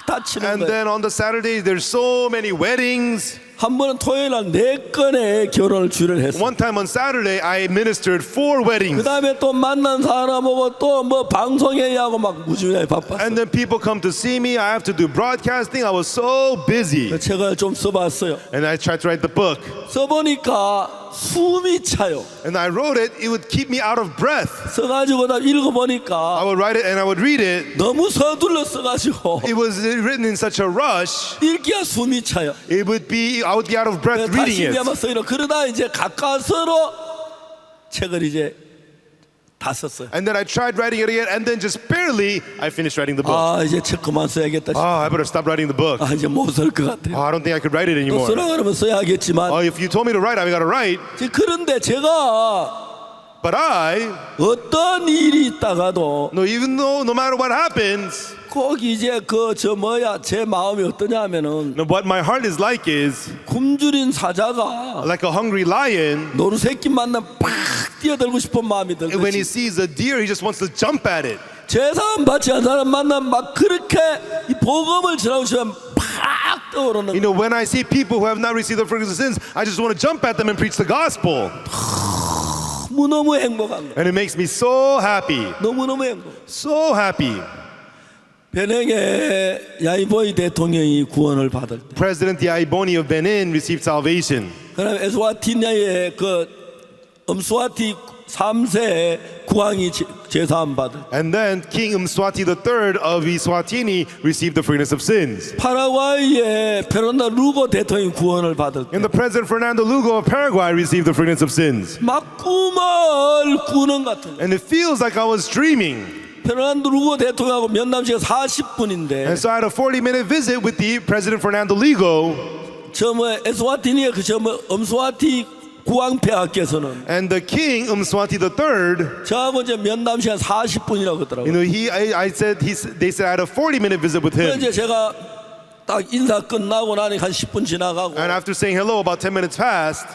다치는 And 거예요. then on the Saturdays, there's so many weddings. 한 번은 토요일날 4건의 결혼을 주례를 했어요. One time on Saturday, I administered 4 그 weddings. 다음에 또 만난 사람하고 또 뭐 방송해야 하고 막 무지하게 바빴어요. And then people come to see me. I have to do broadcasting. I was so busy. 그 책을 좀 써봤어요. And I tried to write the book. 써보니까 숨이 차요. And I wrote it. It would keep me out of breath. 써가지고 다 I 읽어보니까 would write it and I would read it. 너무 서둘러 써가지고 It was written in such a rush. 읽기가 숨이 차요. It would be, I would be out of breath reading 다시 it. 한번 써요. 그러다 이제 가까스로 책을 이제 다 썼어요. And then I tried writing it again, and then just barely I finished writing the book. 아 이제 책 그만 써야겠다. I better stop writing the book. 아 이제 못 쓸 것 같아요. I don't think I could write it 또 anymore. 쓰라 그러면 써야겠지만 If you told me to write, I gotta write. 그런데 제가 But I, 어떤 일이 있다가도 no, even though no matter what happens, 꼭 이제 제 마음이 어떠냐면은 no, what my heart is like is 굶주린 사자가 like a hungry lion. 노루새끼 만나면 팍 뛰어들고 싶은 마음이 When he 들듯이 sees a deer, he just wants to jump at it. 제사함 받지 않은 사람 만나면 막 그렇게 이 복음을 전하고 싶으면 팍 떠오르는 You know, when I see people who have not received the forgiveness of sins, I just want to jump at them and preach the gospel. 너무너무 행복한 거예요. And it makes me so happy. 너무너무 행복. So happy. 베냉의 야이보이 대통령이 구원을 받을 때 President Yaiboni of Benin received salvation. 그다음에 에스와티니아의 음스와티 3세 국왕이 제사함 받을 때 And then King Mswati III of Eswatini received the forgiveness of sins. 파라과이의 페르난도 루고 대통령이 구원을 받을 때 And the President Fernando Lugo of Paraguay received the forgiveness of sins. 막 꿈을 꾸는 같은 거예요. And it feels like I was dreaming. 페르난도 루고 대통령하고 면담시간 40분인데 And so I had a 40-minute visit with the President Fernando Lugo. 에스와티니의 음스와티 국왕폐하께서는 And the King Mswati III, 저하고 이제 면담 시간 40분이라고 you 그러더라고요. know, they said I had a 40-minute visit with 그래서 him. 이제 제가 딱 인사 끝나고 나니까 한 10분 지나가고 And after saying hello, about 10 minutes passed.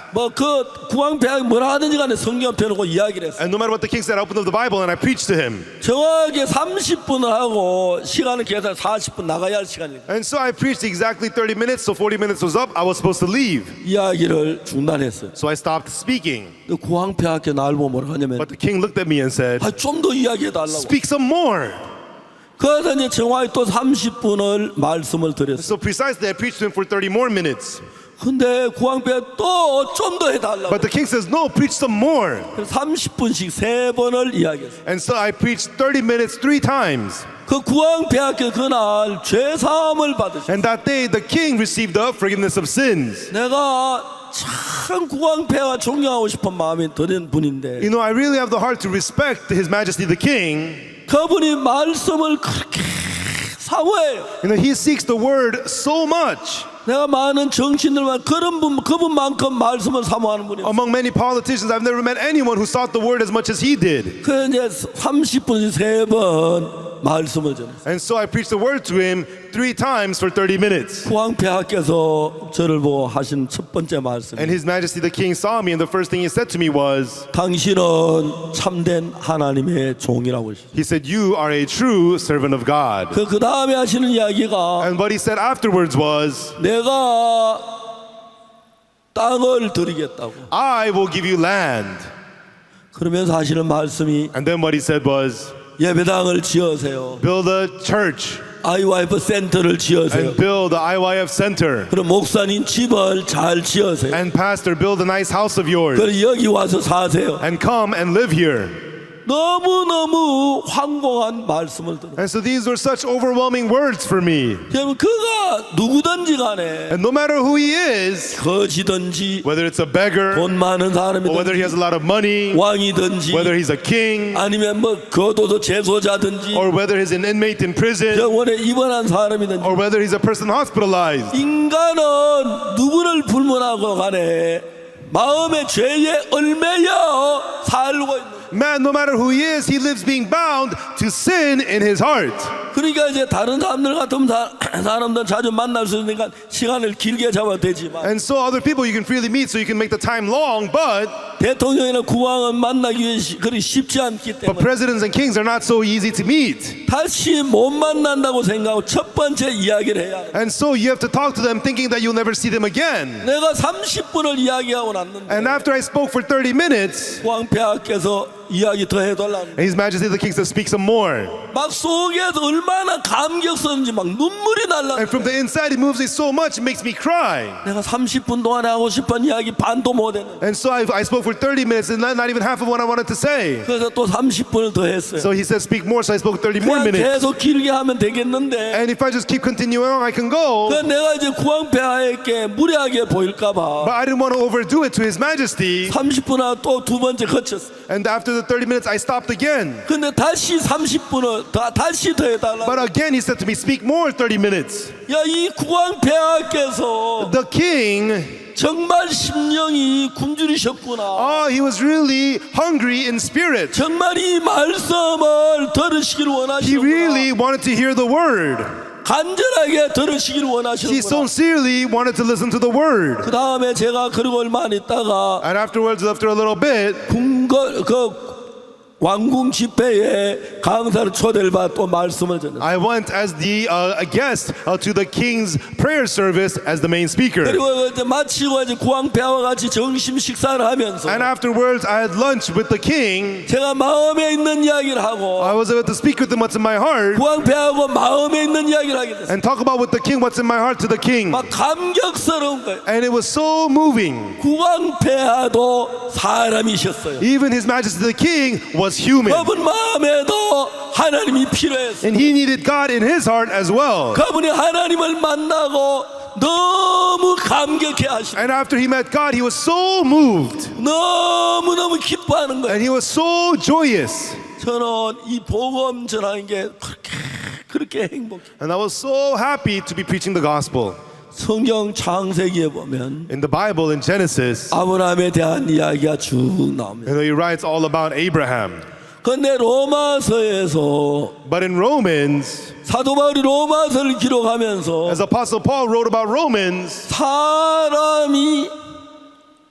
국왕폐하가 뭐라 하든지 간에 성경 펴놓고 이야기를 했어요. And no matter what the king said, I opened up the Bible and I preached to him. 정확하게 30분을 하고 시간을 계산 40분 나가야 할 시간이에요. And so I preached exactly 30 minutes, so 40 minutes was up, I was supposed to leave. 이야기를 중단했어요. So I stopped speaking. 국왕폐하께 날 보고 뭐라 하냐면 But the king looked at me and said, 좀 더 이야기해달라고. speak some more. 그래서 이제 정확히 또 30분을 말씀을 드렸어요. So precisely, I preached to him for 30 more minutes. 근데 국왕폐하 또 좀 더 해달라고. But the king says, no, preach some more. 30분씩 3번을 이야기했어요. And so I preached 30 minutes 3 times. 그 국왕폐하께 그날 죄사함을 받으셨어요. And that day, the king received the forgiveness of sins. 내가 참 국왕폐하 존경하고 싶은 마음이 드는 분인데 You know, I really have the heart to respect His Majesty the King. 그분이 말씀을 그렇게 사모해요. You know, he seeks the word so much. 내가 많은 정치인들만 그분만큼 말씀을 사모하는 분이 없어요. Among many politicians, I've never met anyone who sought the word as much as he did. 그래서 이제 30분씩 3번 말씀을 전했어요. And so I preached the word to him 3 times for 30 minutes. 국왕폐하께서 저를 보고 하신 첫 번째 말씀. And His Majesty the King saw me, and the first thing he said to me was, 당신은 참된 하나님의 종이라고 하셨어요. he said, you are a true servant of God. 그 다음에 하시는 이야기가 And what he said afterwards was, 내가 땅을 드리겠다고. I will give you land. 그러면서 하시는 말씀이 And then what he said was, 예배당을 지으세요. build a church IYF 센터를 지으세요. and build the IYF center. 그럼 목사님 집을 잘 지으세요. And pastor, build a nice house of yours. 그럼 여기 와서 사세요. And come and live here. 너무너무 황공한 말씀을 들어요. And so these were such overwhelming words for me. 여러분 그가 누구든지 간에 And no matter who he is, 거지든지 whether it's a beggar, 돈 많은 or whether he has 사람이든지 a lot of money, 왕이든지 whether he's a king, 아니면 거도도 재소자든지 or whether he's an inmate in prison, 병원에 입원한 사람이든지 or whether he's a person hospitalized. 인간은 누구를 불문하고 간에 마음의 죄에 얽매여 살고 있는 Man, no matter who he is, he lives being bound to sin in his heart. 그러니까 이제 다른 사람들 같은 사람들 자주 만날 수 있으니까 시간을 길게 잡아도 되지만 And so other people you can freely meet so you can make the time long, but 대통령이나 국왕은 만나기 위해 그리 쉽지 않기 but 때문에 presidents and kings are not so easy to meet. 다시 못 만난다고 생각하고 첫 번째 이야기를 해야 해요. And so you have to talk to them thinking that you'll never see them again. 내가 30분을 이야기하고 났는데 And after I spoke for 30 minutes, 왕폐하께서 이야기 더 해달라는 His Majesty the King said, speak some more. 막 속에서 얼마나 감격스러운지 막 눈물이 날라. And from the inside, it moves me so much, it makes me cry. 내가 30분 동안에 하고 싶은 이야기 반도 못했는데 And so I spoke for 30 minutes and not even half of what I wanted to say. 그래서 또 30분을 더 했어요. So he said, speak more, so I spoke 30 more 그냥 minutes. 계속 길게 하면 되겠는데 And if I just keep continuing on, I can go. 그 내가 이제 구왕폐하에게 무례하게 보일까봐 But I didn't want to overdo it to His Majesty. 30분 하고 또 두 번째 거쳤어. And after the 30 minutes, I stopped again. 근데 다시 30분을 다시 더 해달라. But again, he said to me, speak more 30 minutes. 야, 이 구왕폐하께서 The king, 정말 심령이 굶주리셨구나. he was really hungry in spirit. 정말 이 말씀을 들으시기를 He 원하시구나. really wanted to hear the word. 간절하게 들으시기를 He 원하시구나. sincerely wanted to listen to the word. 그 다음에 제가 그러고 얼마 안 있다가 And afterwards, after a little bit, 왕궁 집회에 강사를 초대를 받아 또 말씀을 전했어요. I went as the a guest to the king's prayer service as the main speaker. 그리고 이제 마치고 이제 구왕폐하와 같이 점심 식사를 하면서 And afterwards, I had lunch with the king. 제가 마음에 있는 이야기를 하고 I was able to speak with him what's in my heart 구왕폐하고 마음에 있는 이야기를 하게 됐어요. and talk about with the king what's in my heart to the king. 막 감격스러운 거예요. And it was so moving. 구왕폐하도 사람이셨어요. Even His Majesty the King was human. 그분 마음에도 하나님이 필요했어요. And he needed God in his heart as well. 그분이 하나님을 만나고 너무 감격해 하시고 And after he met God, he was so moved. 너무너무 기뻐하는 거예요. And he was so joyous. 저는 이 복음 전하는 게 그렇게 행복해요. And I was so happy to be preaching the gospel. 성경 창세기에 보면 In the Bible, in Genesis, 아브라함에 대한 이야기가 쭉 나옵니다. he writes all about Abraham. 그런데 로마서에서 But in Romans, 사도 바울이 로마서를 기록하면서 as Apostle Paul wrote about Romans, 사람이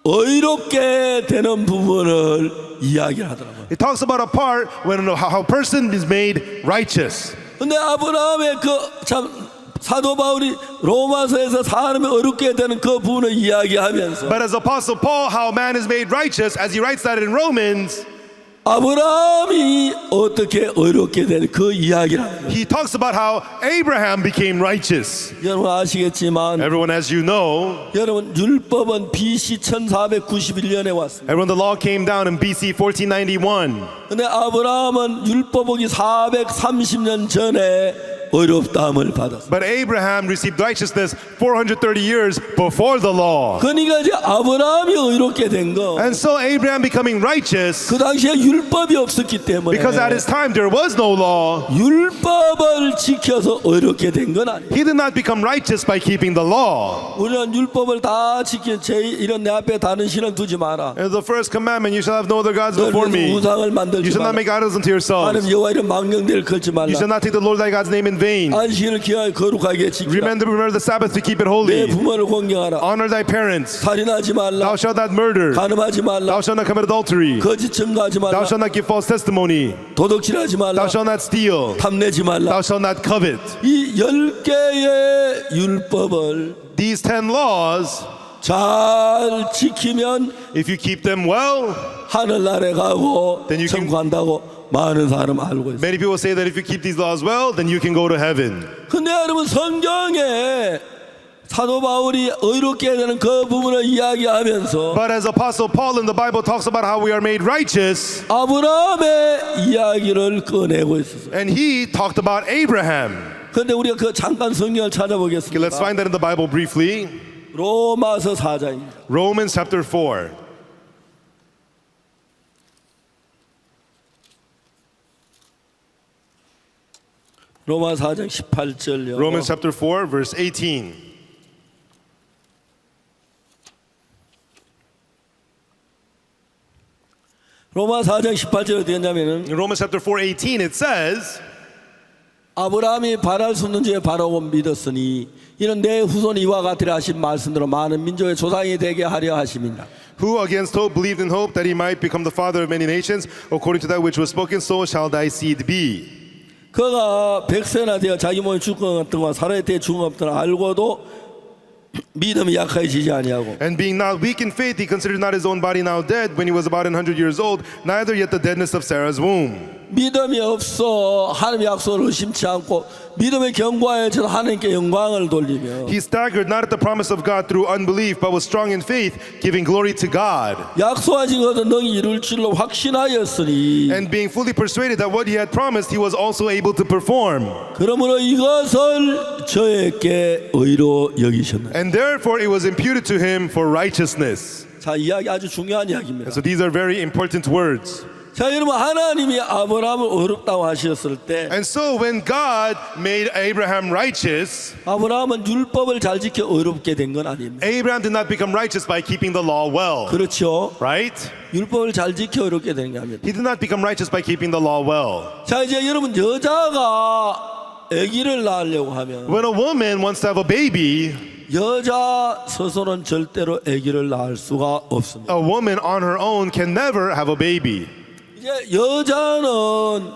의롭게 되는 부분을 이야기를 하더라고요. he talks about a part when how a person is made righteous. 근데 아브라함의 사도 바울이 로마서에서 사람이 어렵게 되는 그 부분을 이야기하면서 But as Apostle Paul, how man is made righteous, as he writes that in Romans, 아브라함이 어떻게 어렵게 되는 그 이야기를 합니다. he talks about how Abraham became righteous. 여러분 아시겠지만 Everyone, as you know, 여러분 율법은 BC 1491년에 왔습니다. everyone, the law came down in BC 1491. 근데 아브라함은 율법 오기 430년 전에 어렵다함을 받았어요. But Abraham received righteousness 430 years before the law. 그러니까 이제 아브라함이 의롭게 된 거. And so Abraham becoming righteous, 그 당시에 율법이 없었기 때문에 because at his time there was no law, 율법을 지켜서 의롭게 된 건 아니에요. he did not become righteous by keeping the law. 우리는 율법을 다 지켜 이런 내 앞에 다른 신을 두지 마라. And the first commandment, you shall have no other gods before me. 우상을 You 만들지 shall not 마라. make idols unto yourselves. 하나님 여호와 이름 망령되를 걸지 말라. You shall not take the Lord thy God's name in vain. 안식일을 기하여 거룩하게 지키라. Remember the Sabbath to keep it 내 holy. 부모를 공경하라. Honor thy parents. 살인하지 말라. Thou shalt not murder. 간음하지 말라. Thou shalt not commit adultery. 거짓 증거하지 Thou 말라. shalt not give false testimony. 도둑질하지 말라. Thou shalt not steal. 탐내지 말라. Thou shalt not covet. 이 10개의 율법을 These 10 laws, 잘 지키면 if you keep them well, 하늘나라에 가고 Then you can- 천국한다고 많은 사람 알고 있어요. many people say that if you keep these laws well, then you can go to heaven. 근데 여러분 성경에 사도 바울이 의롭게 되는 그 부분을 이야기하면서 But as Apostle Paul in the Bible talks about how we are made righteous, 아브라함의 이야기를 꺼내고 있었어요. and he talked about Abraham. 그런데 우리가 그 잠깐 성경을 Okay, let's 찾아보겠습니다. find that in the Bible briefly. 로마서 4장입니다. Romans chapter 4. 로마 4장 18절요. Romans chapter 4, verse 18. 로마 4장 18절에 어떻게 했냐면은 In Romans chapter 4, 18, it says, 아브라함이 바랄 수 있는 죄에 바라고 믿었으니 이는 내 후손이 이와 같으리 하신 말씀대로 많은 민족의 조상이 되게 하려 하심이니라. who against hope believed in hope that he might become the father of many nations, according to that which was spoken, so shall thy seed be. 그가 백세나 되어 자기 몸이 죽은 것 같은 거 살아야 돼 죽은 것 같은 걸 알고도 믿음이 약해지지 아니하고 And being not weak in faith, he considered not his own body now dead when he was about 100 years old, neither yet the deadness of Sarah's womb. 믿음이 없어 하나님의 약속을 의심치 않고 믿음의 견고하여져 하나님께 영광을 돌리며 He staggered not at the promise of God through unbelief, but was strong in faith, giving glory to God. 약속하신 것은 능히 이룰 줄로 확신하였으니 And being fully persuaded that what he had promised, he was also able to perform. 그러므로 이것을 저에게 의로 여기셨나니. And therefore it was imputed to him for righteousness. 자, 이야기 아주 중요한 이야기입니다. And so these are very important words. 자, 여러분, 하나님이 아브라함을 어렵다고 하셨을 때 And so when God made Abraham righteous, 아브라함은 율법을 잘 지켜 어렵게 된 건 아닙니다. Abraham did not become righteous by keeping the law well, 그렇죠. right? 율법을 잘 지켜 어렵게 되는 게 아닙니다. He did not become righteous by keeping the law well. 자, 이제 여러분, 여자가 아기를 낳으려고 하면 When a woman wants to have a baby, 여자 스스로는 절대로 아기를 낳을 수가 없습니다. a woman on her own can never have a baby. 이제 여자는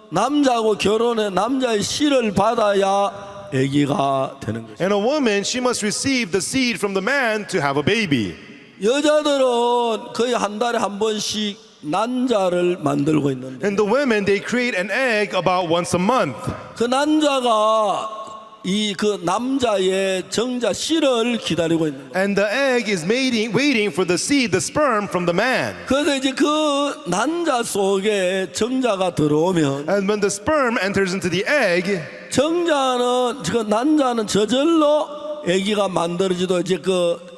남자하고 결혼해 남자의 씨를 받아야 아기가 되는 거죠. And a woman, she must receive the seed from the man to have a baby. 여자들은 거의 한 달에 한 번씩 난자를 만들고 있는데 And the women, they create an egg about once a month. 그 난자가 그 남자의 정자 씨를 기다리고 있는 거예요. And the egg is waiting for the seed, the sperm from the man. 그래서 이제 그 난자 속에 정자가 들어오면 And when the sperm enters into the egg, 정자는 그 난자는 저절로 아기가 만들어지도 이제 그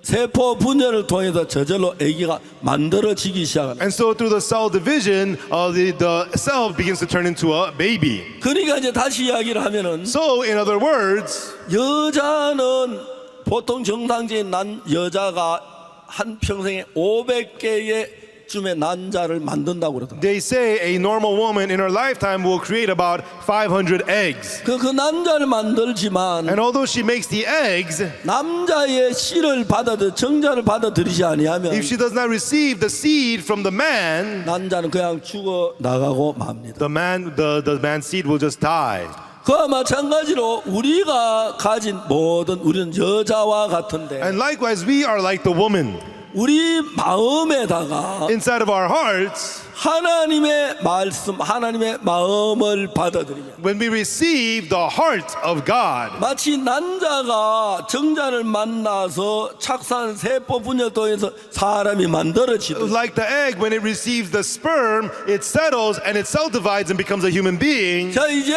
세포 분열을 통해서 저절로 아기가 만들어지기 시작합니다. and so through the cell division, the cell begins to turn into a baby. 그러니까 이제 다시 이야기를 하면은 So in other words, 여자는 보통 정상적인 여자가 한 평생에 500개의 쯤의 난자를 만든다고 그러더라고요. they say a normal woman in her lifetime will create about 500 eggs. 그 난자를 만들지만 And although she makes the eggs, 남자의 씨를 정자를 받아들이지 아니하면 if she does not receive the seed from the man, 난자는 그냥 죽어 나가고 맙니다. the man's seed will just die. 그와 마찬가지로 우리가 가진 우리는 여자와 같은데 And likewise, we are like the woman. 우리 마음에다가 Inside of our hearts, 하나님의 말씀, 하나님의 마음을 받아들이면 when we receive the heart of God, 마치 난자가 정자를 만나서 착산 세포 분열 통해서 사람이 만들어지듯 like the egg, when it receives the sperm, it settles and it cell divides and becomes a human being. 자, 이제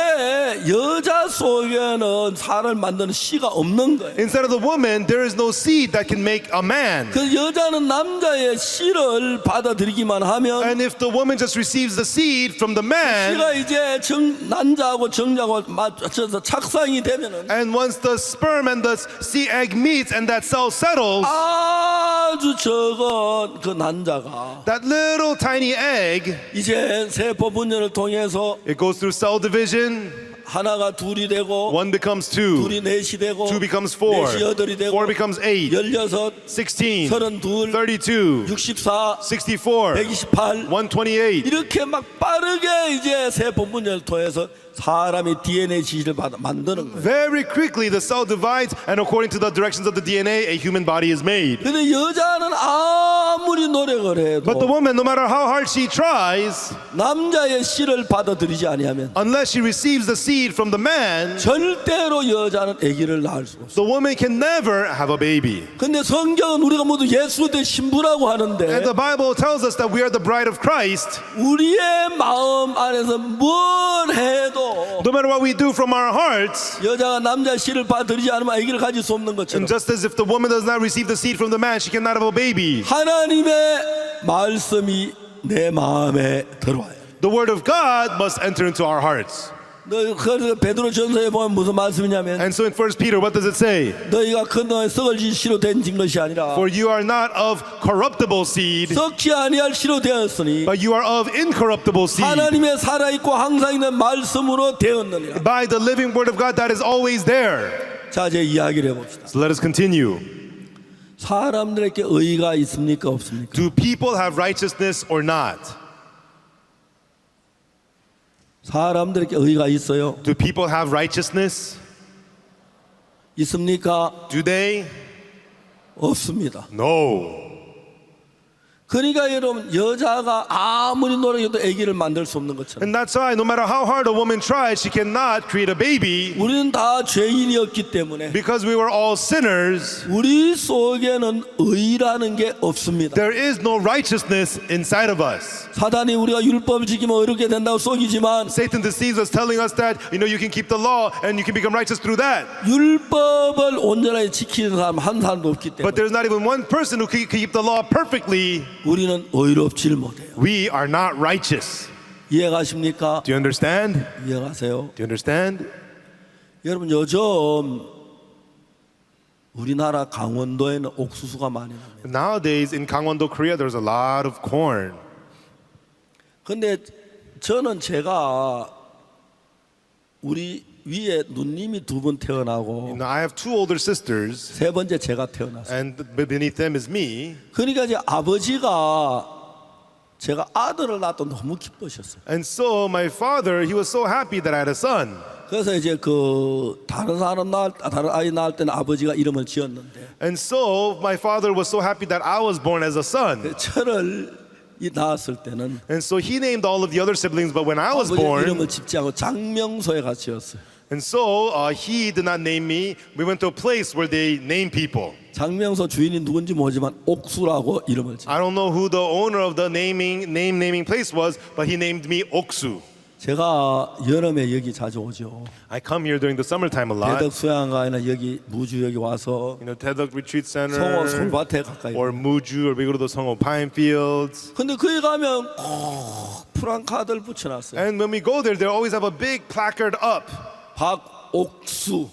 여자 속에는 사람을 만드는 씨가 없는 거예요. Inside of the woman, there is no seed that can make a man. 그 여자는 남자의 씨를 받아들이기만 하면 And if the woman just receives the seed from the man, 씨가 이제 난자하고 정자하고 맞춰서 착상이 되면은 and once the sperm and the sea egg meets and that cell settles, 아주 적은 그 난자가 that little tiny egg, 이제 세포 분열을 통해서 it goes through cell division. 하나가 둘이 되고 One becomes two, 둘이 넷이 되고 two becomes four, 넷이 여덟이 되고 four becomes eight, 16, 16, 32, 32, 64, 64, 128 128. 이렇게 막 빠르게 이제 세포 분열을 통해서 사람이 DNA 지시를 만드는 거예요. Very quickly the cell divides, and according to the directions of the DNA, a human body is made. 근데 여자는 아무리 노력을 But the 해도 woman, no matter how hard she tries, 남자의 씨를 받아들이지 아니하면 unless she receives the seed from the man, 절대로 여자는 아기를 낳을 수가 없어요. the woman can never have a baby. 근데 성경은 우리가 모두 예수의 신부라고 And 하는데 the Bible tells us that we are the bride of Christ. 우리의 마음 안에서 뭘 해도 No matter what we do from our hearts, 여자가 남자 씨를 받아들이지 않으면 아기를 가질 수 없는 것처럼 and just as if the woman does not receive the seed from the man, she cannot have a baby. 하나님의 말씀이 내 마음에 들어와요. The word of God must enter into our hearts. 그래서 베드로 전서에 보면 무슨 말씀이냐면 And so in 1 Peter, what does it say? 너희가 그동안 썩을진 씨로 된 것이 아니라 For you are not of corruptible seed, 썩지 아니할 씨로 되었으니 but you are of incorruptible seed, 하나님의 살아있고 항상 있는 말씀으로 되었느니라. by the living word of God that is always there. 자, 이제 이야기를 해봅시다. So let us continue. 사람들에게 의가 있습니까 없습니까? Do people have righteousness or not? 사람들에게 의가 있어요? Do people have righteousness? 있습니까? Do they? 없습니다. No. 그러니까 여러분 여자가 아무리 노력해도 아기를 만들 수 없는 것처럼 And that's why no matter how hard a woman tries, she cannot create a baby 우리는 다 죄인이었기 때문에 because we were all sinners. 우리 속에는 의라는 게 없습니다. There is no righteousness inside of us. 사단이 우리가 율법을 지키면 어렵게 된다고 속이지만 Satan deceives us, telling us that you can keep the law and you can become righteous through that. 율법을 온전하게 지키는 사람 한 사람도 없기 But 때문에 there's not even one person who can keep the law perfectly. 우리는 의롭질 못해요. We are not righteous. 이해가십니까? Do you understand? 이해가세요? Do you understand? 여러분 요즘 우리나라 강원도에는 옥수수가 많이 납니다. Nowadays in Gangwon-do, Korea, there's a lot of corn. 근데 저는 제가 우리 위에 누님이 두 번 태어나고 I have two older sisters, 세 번째 제가 태어났어요. and beneath them is me. 그러니까 이제 아버지가 제가 아들을 낳아도 너무 기쁘셨어요. And so my father, he was so happy that I had a son. 그래서 이제 그 다른 아이 낳을 때는 아버지가 이름을 지었는데 And so my father was so happy that I was born as a son. 저를 낳았을 때는 And so he named all of the other siblings, but when I was 아버지 born, 이름을 짓지 않고 장명소에 같이 지었어요. and so he did not name me. We went to a place where they name people. 장명소 주인이 누군지 모르지만 옥수라고 이름을 지었어요. I don't know who the owner of the naming place was, but he named me Oksu. 제가 여름에 여기 자주 오죠. I come here during the summertime a lot. 대덕 수양가나 여기 무주 여기 와서 Taedok Retreat 성호 Center, 솔밭에 가까이. or Muju, or we go to the Songho Pine Fields. 근데 거기 가면 꼭 프랑카드를 붙여놨어요. And when we go there, they always have a big placard up. 박옥수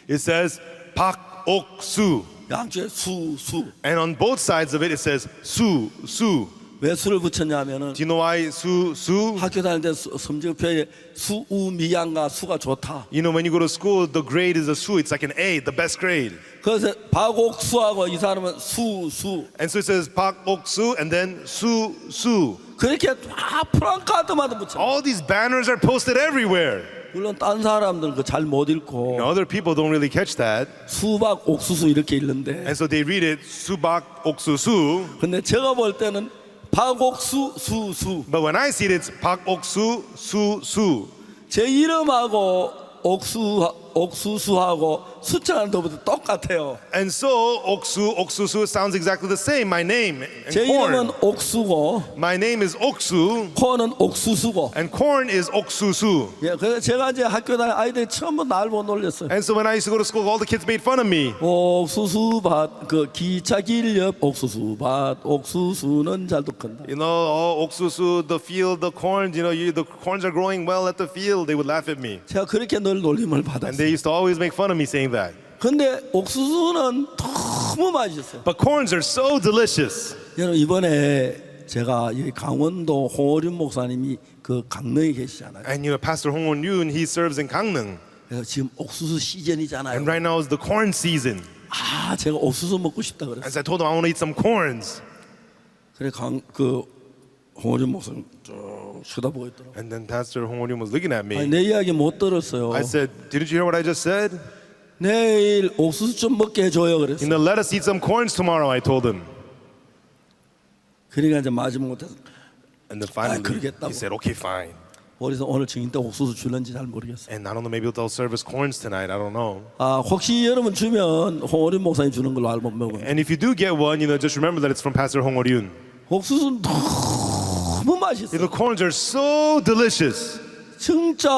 It says Pak Oksu, 양쪽에 수수. and on both sides of it, it says Su, Su. 왜 수를 붙였냐면은 Do you know why Su, Su? 학교 다닐 때 성적표에 수우미양가 수가 좋다. When you go to school, the grade is a Su. It's like an A, the best grade. 그래서 박옥수하고 이 사람은 수수. And so it says Pak Oksu, and then Su, Su. 그렇게 다 프랑카드마다 붙여. All these banners are posted everywhere. 물론 딴 사람들 그 잘 못 읽고 Other people don't really catch that. 수박 옥수수 이렇게 읽는데. And so they read it Subak Oksu Su. 근데 제가 볼 때는 박옥수 수수. But when I see it, it's Pak Oksu Su Su. 제 이름하고 옥수수하고 숫자는 더부터 똑같아요. And so Oksu, Oksu Su sounds exactly the same. My name and 제 이름은 corn. 옥수고 My name is Oksu, 코는 옥수수고. and corn is Oksu Su. 예, 그래서 제가 이제 학교 다닐 아이들이 처음부터 날 못 놀렸어요. And so when I used to go to school, all the kids made fun of me. 옥수수밭 그 기차 길 옆 옥수수밭 옥수수는 잘 돋는다. Oksu Su, the field, the corns, the corns are growing well at the field. They would laugh at me. 제가 그렇게 늘 놀림을 And 받았어요. they used to always make fun of me saying that. 근데 옥수수는 너무 맛있었어요. But corns are so delicious. 여러분 이번에 제가 이 강원도 홍어륜 목사님이 그 강릉에 계시잖아요. And Pastor Hong Won-yoon, he serves in Gangneung. 그래서 지금 옥수수 시즌이잖아요. And right now is the corn season. 아, 제가 옥수수 먹고 싶다 그랬어요. And so I told him I want to eat some corns. 그래 그 홍어륜 목사님 쭉 쳐다보고 있더라고요. And then Pastor Hong Won-yoon was looking at 아니, me. 내 이야기 못 들었어요. I said, didn't you hear what I just said? 내일 옥수수 좀 먹게 해줘요 그랬어요. Let us eat some corns tomorrow, I told him. 그러니까 이제 마지못해서 And then finally, 그러겠다고. he said, okay, fine. 어디서 오늘 증인 때 옥수수 줄는지 잘 모르겠어요. And I don't know, maybe they'll serve us corns tonight. I don't know. 아, 혹시 여러분 주면 홍어륜 목사님 주는 걸로 알고 먹으면 And if you do get one, just remember that it's from Pastor Hong Won-yoon. 옥수수는 너무 맛있어요. The corns are so delicious. 진짜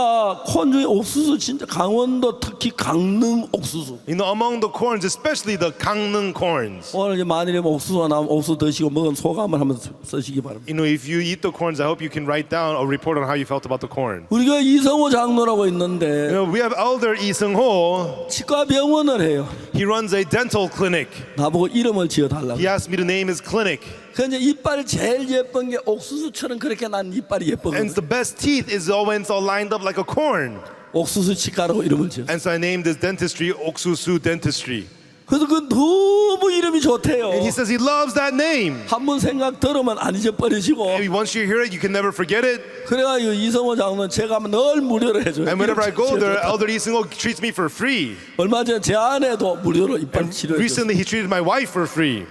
콘 중에 옥수수 진짜 강원도 특히 강릉 옥수수. Among the corns, especially the Gangneung corns. 오늘 이제 만일에 옥수수가 나오면 옥수수 드시고 먹은 소감을 한번 쓰시기 바랍니다. If you eat the corns, I hope you can write down a report on how you felt about the corn. 우리가 이성호 장로라고 있는데 We have Elder Lee Seung-ho. 치과 병원을 해요. He runs a dental clinic. 나보고 이름을 지어달라고. He asked me to name his clinic. 근데 이빨이 제일 예쁜 게 옥수수처럼 그렇게 난 이빨이 And 예쁘거든. the best teeth is when it's all lined up like a corn. 옥수수 치과라고 이름을 지었어. And so I named this dentistry Oksusu Dentistry. 그래서 그 너무 이름이 좋대요. And he says he loves that name. 한 번 생각 들으면 안 잊어버리시고. And once you hear it, you can never forget it. 그래가지고 이성호 장로는 제가 하면 늘 무료로 해줘요. And whenever I go there, 치료를. Elder Lee Seung-ho treats me for free. 얼마 전에 제 아내도 무료로 이빨 And 치료해줬어요. recently he treated my wife for free.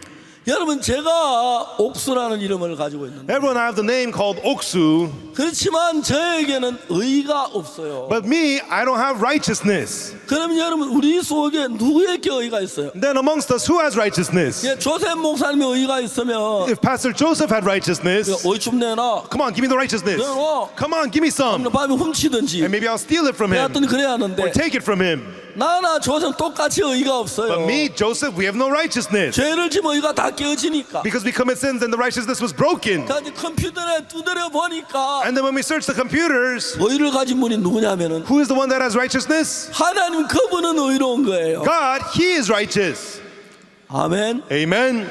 여러분 제가 옥수라는 이름을 가지고 있는데 Everyone I have the name called Oksu, 그렇지만 저에게는 의가 없어요. but me, I don't have righteousness. 그러면 여러분 우리 속에 누구에게 의가 있어요? Then amongst us, who has righteousness? 예, 조셉 목사님의 의가 있으면 If Pastor Joseph had righteousness, 어이 좀 내놔. come on, give me the righteousness. 내놔. Come on, give me some. 밤에 훔치든지. And maybe I'll steal it from him 내었더니 그래야 하는데 or take it from him. 나나 조셉 똑같이 의가 없어요. But me, Joseph, we have no righteousness 죄를 지면 의가 다 깨어지니까. because we commit sins and the righteousness was broken. 그러니까 이제 컴퓨터에 두드려 보니까 And then when we search the computers, 의를 가진 분이 누구냐면은 who is the one that has righteousness? 하나님 그분은 의로운 거예요. God, He is righteous. 아멘. Amen.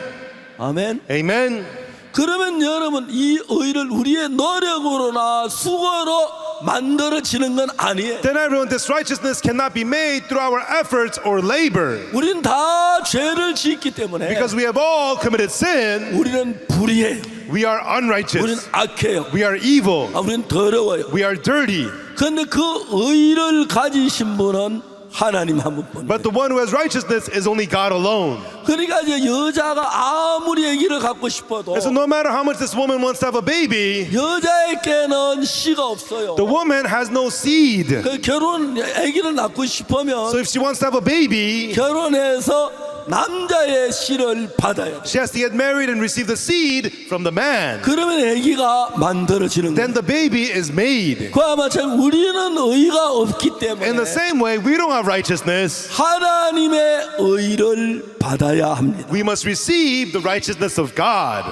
아멘. Amen. 그러면 여러분 이 의를 우리의 노력으로나 수고로 만들어지는 건 아니에요. Then everyone, this righteousness cannot be made through our efforts or labor 우리는 다 죄를 짓기 때문에 because we have all committed sin. 우리는 불의해요. We are 우리는 unrighteous. 악해요. We are evil. 우리는 더러워요. We are dirty. 그런데 그 의를 가지신 분은 하나님 한 분뿐이에요. But the one who has righteousness is only God alone. 그러니까 이제 여자가 아무리 아기를 갖고 싶어도 And so no matter how much this woman wants to have a baby, 여자에게는 씨가 없어요. the woman has no seed. 그 결혼 아기를 낳고 So 싶으면 if she wants to have a baby, 결혼해서 남자의 씨를 받아야 돼. she has to get married and receive the seed from the man. 그러면 아기가 만들어지는 Then 거예요. the baby is made. 그와 마찬가지로 우리는 의가 없기 In the 때문에 same way, we don't have righteousness. 하나님의 의를 받아야 합니다. We must receive the righteousness of God.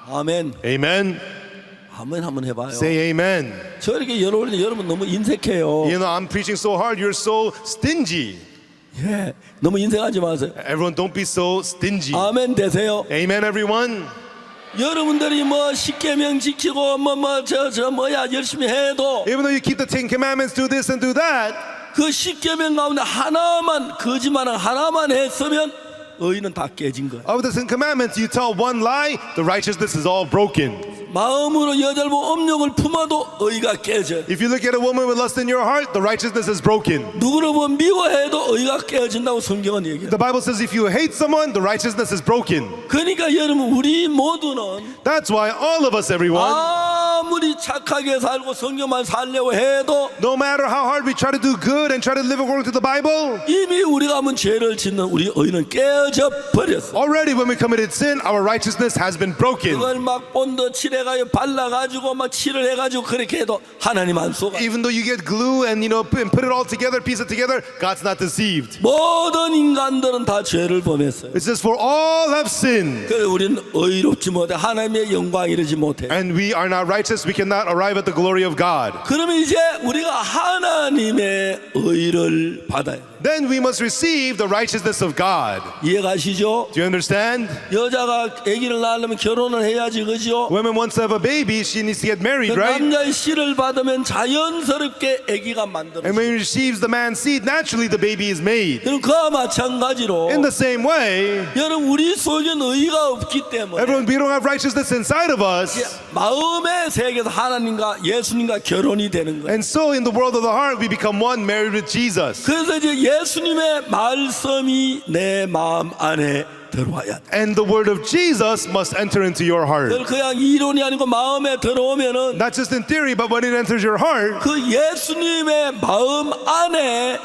아멘. Amen. 아멘 한번 해봐요. Say amen. 저렇게 여러분 너무 인색해요. You know, I'm preaching so hard, you're so stingy. 예, 너무 인색하지 마세요. Everyone, don't be so stingy. 아멘 되세요. Amen, everyone. 여러분들이 뭐 십계명 지키고 뭐야 열심히 해도 Even though you keep the 10 commandments, do this and do that, 그 십계명 가운데 하나만 거짓말은 하나만 했으면 의는 다 깨진 거예요. of the 10 commandments, you tell one lie, the righteousness is all broken. 마음으로 여자를 보고 음욕을 품어도 의가 깨져요. If you look at a woman with lust in your heart, the righteousness is broken. 누구를 보면 미워해도 의가 깨어진다고 성경은 얘기해요. The Bible says if you hate someone, the righteousness is broken. 그러니까 여러분 우리 모두는 That's why all of us, everyone, 아무리 착하게 살고 성경만 살려고 해도 no matter how hard we try to do good and try to live according to the Bible, 이미 우리가 한번 죄를 짓는 우리 의는 깨어져 버렸어. already when we committed sin, our righteousness has been broken. 그걸 막 본드 칠해가지고 발라가지고 막 칠을 해가지고 그렇게 해도 하나님 안 속아. Even though you get glue and and put it all together, piece it together, God's not deceived. 모든 인간들은 다 죄를 범했어요. It says for all have sinned, 그래서 우리는 의롭지 못해 하나님의 영광 이르지 못해. and we are not righteous. We cannot arrive at the glory of God. 그러면 이제 우리가 하나님의 의를 받아야 돼. Then we must receive the righteousness of God. 이해가시죠? Do you understand? 여자가 아기를 낳으려면 결혼을 해야지, 그죠? Women wants to have a baby, she needs to get married, 그 right? 남자의 씨를 받으면 자연스럽게 아기가 만들어져. And when he receives the man's seed, naturally the baby is made. 그럼 그와 마찬가지로 In the same way, 여러분 우리 속에는 의가 없기 때문에 everyone, we don't have righteousness inside of us. 마음의 세계에서 하나님과 예수님과 결혼이 되는 거예요. And so in the world of the heart, we become one married with Jesus. 그래서 이제 예수님의 말씀이 내 마음 안에 들어와야 돼. And the word of Jesus must enter into your heart. 그냥 이론이 아니고 마음에 들어오면은 Not just in theory, but when it enters your heart, 그 예수님의 마음 안에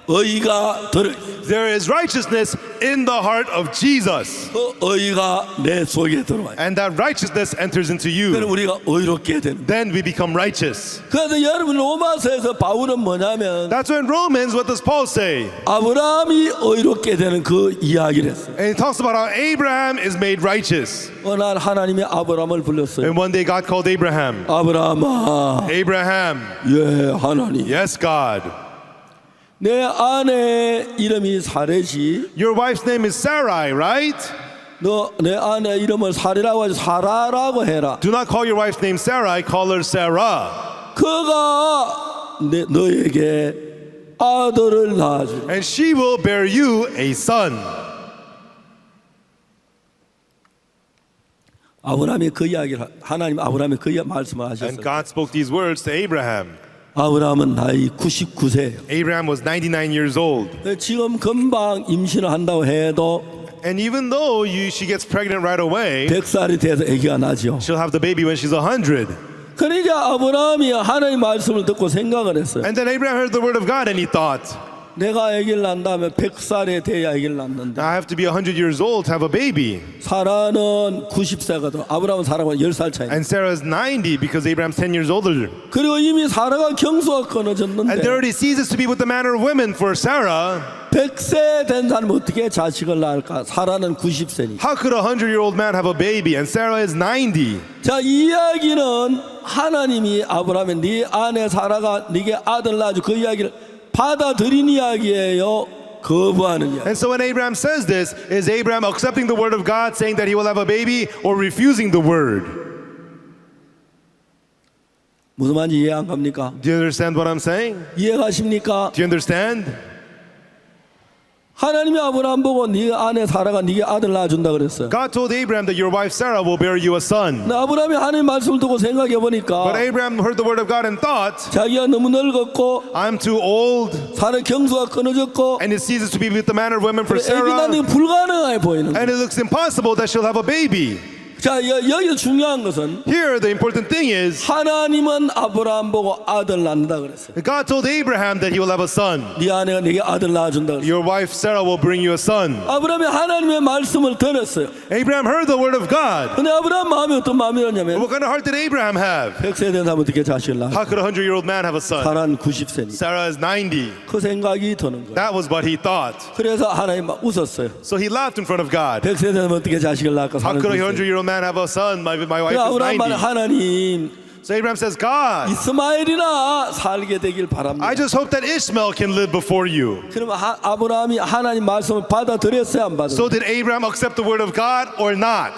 의가 들어. there is righteousness in the heart of Jesus. 그 의가 내 속에 들어와요. And that righteousness enters into 그럼 you. 우리가 의롭게 되는. Then we become righteous. 그래서 여러분 로마서에서 바울은 뭐냐면 That's when Romans, what does Paul say? 아브라함이 의롭게 되는 그 이야기를 했어요. And he talks about how Abraham is made righteous. 어느 날 하나님이 아브라함을 불렀어요. And one day God called Abraham. 아브라함아, Abraham, 예 하나님, yes, God. 내 아내 이름이 사레지. Your wife's name is Sarai, right? 너 내 아내 이름을 사리라고 하지 사라라고 해라. Do not call your wife's name Sarai, call her Sarah. 그가 너에게 아들을 낳아주리. And she will bear you a son. 아브라함이 그 이야기를 하나님 아브라함이 그 말씀을 And 하셨어요. God spoke these words to Abraham. 아브라함은 나이 99세예요. Abraham was 99 years old. 지금 금방 임신을 한다고 해도 And even though she gets pregnant right away, 100살이 돼서 아기가 나죠. she'll have the baby when she's 100. 그러니까 아브라함이 하나님 말씀을 듣고 생각을 했어요. And then Abraham heard the word of God and he thought, 내가 아기를 낳는다면 100살에 돼야 아기를 낳는다. I have to be 100 years old to have a baby. 사라는 90세거든. 아브라함은 사라가 10살 차이. And Sarah's 90 because Abraham's 10 years older. 그리고 이미 사라가 경수가 And there 끊어졌는데 already ceases to be with the manner of women for Sarah. 100세 된 사람이 어떻게 자식을 낳을까? 사라는 90세니. How could a 100-year-old man have a baby? And Sarah is 90. 자, 이 이야기는 하나님이 아브라함에 네 아내 사라가 네게 아들 낳아주 그 이야기를 받아들인 이야기예요. 거부하는 이야기. And so when Abraham says this, is Abraham accepting the word of God, saying that he will have a baby, or refusing the word? 무슨 말인지 이해 안 갑니까? Do you understand what I'm saying? 이해가십니까? Do you understand? 하나님이 아브라함 보고 네 아내 사라가 네게 아들 낳아준다 그랬어요. God told Abraham that your wife Sarah will bear you a son. 근데 아브라함이 하나님 말씀을 듣고 생각해 보니까 But Abraham heard the word of God and thought, 자기가 너무 늙었고 I'm too old, 사라 경수가 끊어졌고 and it ceases to be with the manner of women for 애기 Sarah, 낳는 게 불가능해 보이는 거예요. and it looks impossible that she'll have a baby. 자, 여기서 중요한 것은 Here, the important thing is, 하나님은 아브라함 보고 아들 낳는다 그랬어요. God told Abraham that he will have a son. 네 아내가 네게 아들 낳아준다 그랬어요. Your wife Sarah will bring you a son. 아브라함이 하나님의 말씀을 들었어요. Abraham heard the word of God. 근데 아브라함 마음이 어떤 마음이었냐면 What kind of heart did Abraham have? 100세 된 사람 어떻게 자식을 낳아? How could a 100-year-old man have a son? 사라는 90세니. Sarah is 90. 그 생각이 드는 거예요. That was what he thought. 그래서 하나님 막 웃었어요. So he laughed in front of God. 100세 되면 어떻게 자식을 낳을까? How 사라는 could a 90세. 100-year-old man have a son? My wife 그래서 is 아브라함 말 90. 하나님 So Abraham says, God, 이스마엘이나 살게 되길 바랍니다. I just hope that Ishmael can live before you. 그러면 아브라함이 하나님 말씀을 받아들였어요, 안 받아들였어요? So did Abraham accept the word of God or not?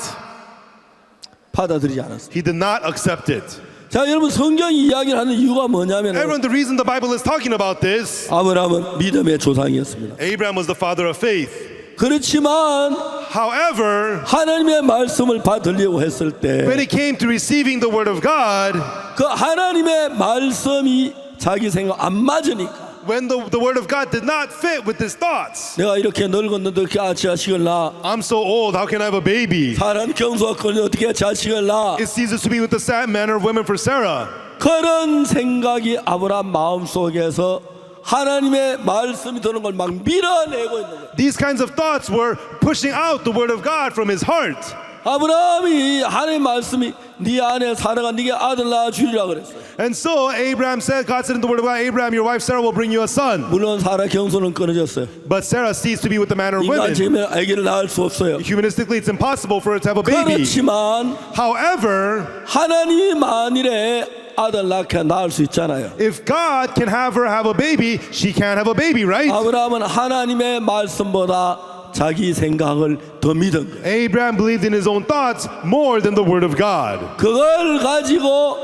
받아들이지 않았어요. He did not accept it. 자, 여러분 성경이 이야기를 하는 이유가 뭐냐면 Everyone, the reason the Bible is talking about this, 아브라함은 믿음의 조상이었습니다. Abraham was the father of faith. 그렇지만 However, 하나님의 말씀을 받으려고 했을 때 when it came to receiving the word of God, 그 하나님의 말씀이 자기 생각 안 맞으니까 when the word of God did not fit with his thoughts, 내가 이렇게 늙었는데 어떻게 자식을 낳아? I'm so old, how can I have a baby? 사람 경수가 끊어 어떻게 자식을 낳아? It ceases to be with the sad manner of women for Sarah. 그런 생각이 아브라함 마음속에서 하나님의 말씀이 드는 걸 막 밀어내고 있는 거예요. These kinds of thoughts were pushing out the word of God from his heart. 아브라함이 하나님의 말씀이 네 아내 사라가 네게 아들 낳아 주리라 그랬어요. And so Abraham said, God said in the word of God, Abraham, your wife Sarah will bring you a son. 물론 사라 경수는 끊어졌어요. But Sarah ceased to be with the manner of women. 인간적이면 아기를 낳을 수 없어요. Humanistically, it's impossible for her to have a baby. 그렇지만 However, 하나님이 만일에 아들 낳을 수 있잖아요. if God can have her have a baby, she can have a baby, right? 아브라함은 하나님의 말씀보다 자기 생각을 더 믿은 거예요. Abraham believed in his own thoughts more than the word of God. 그걸 가지고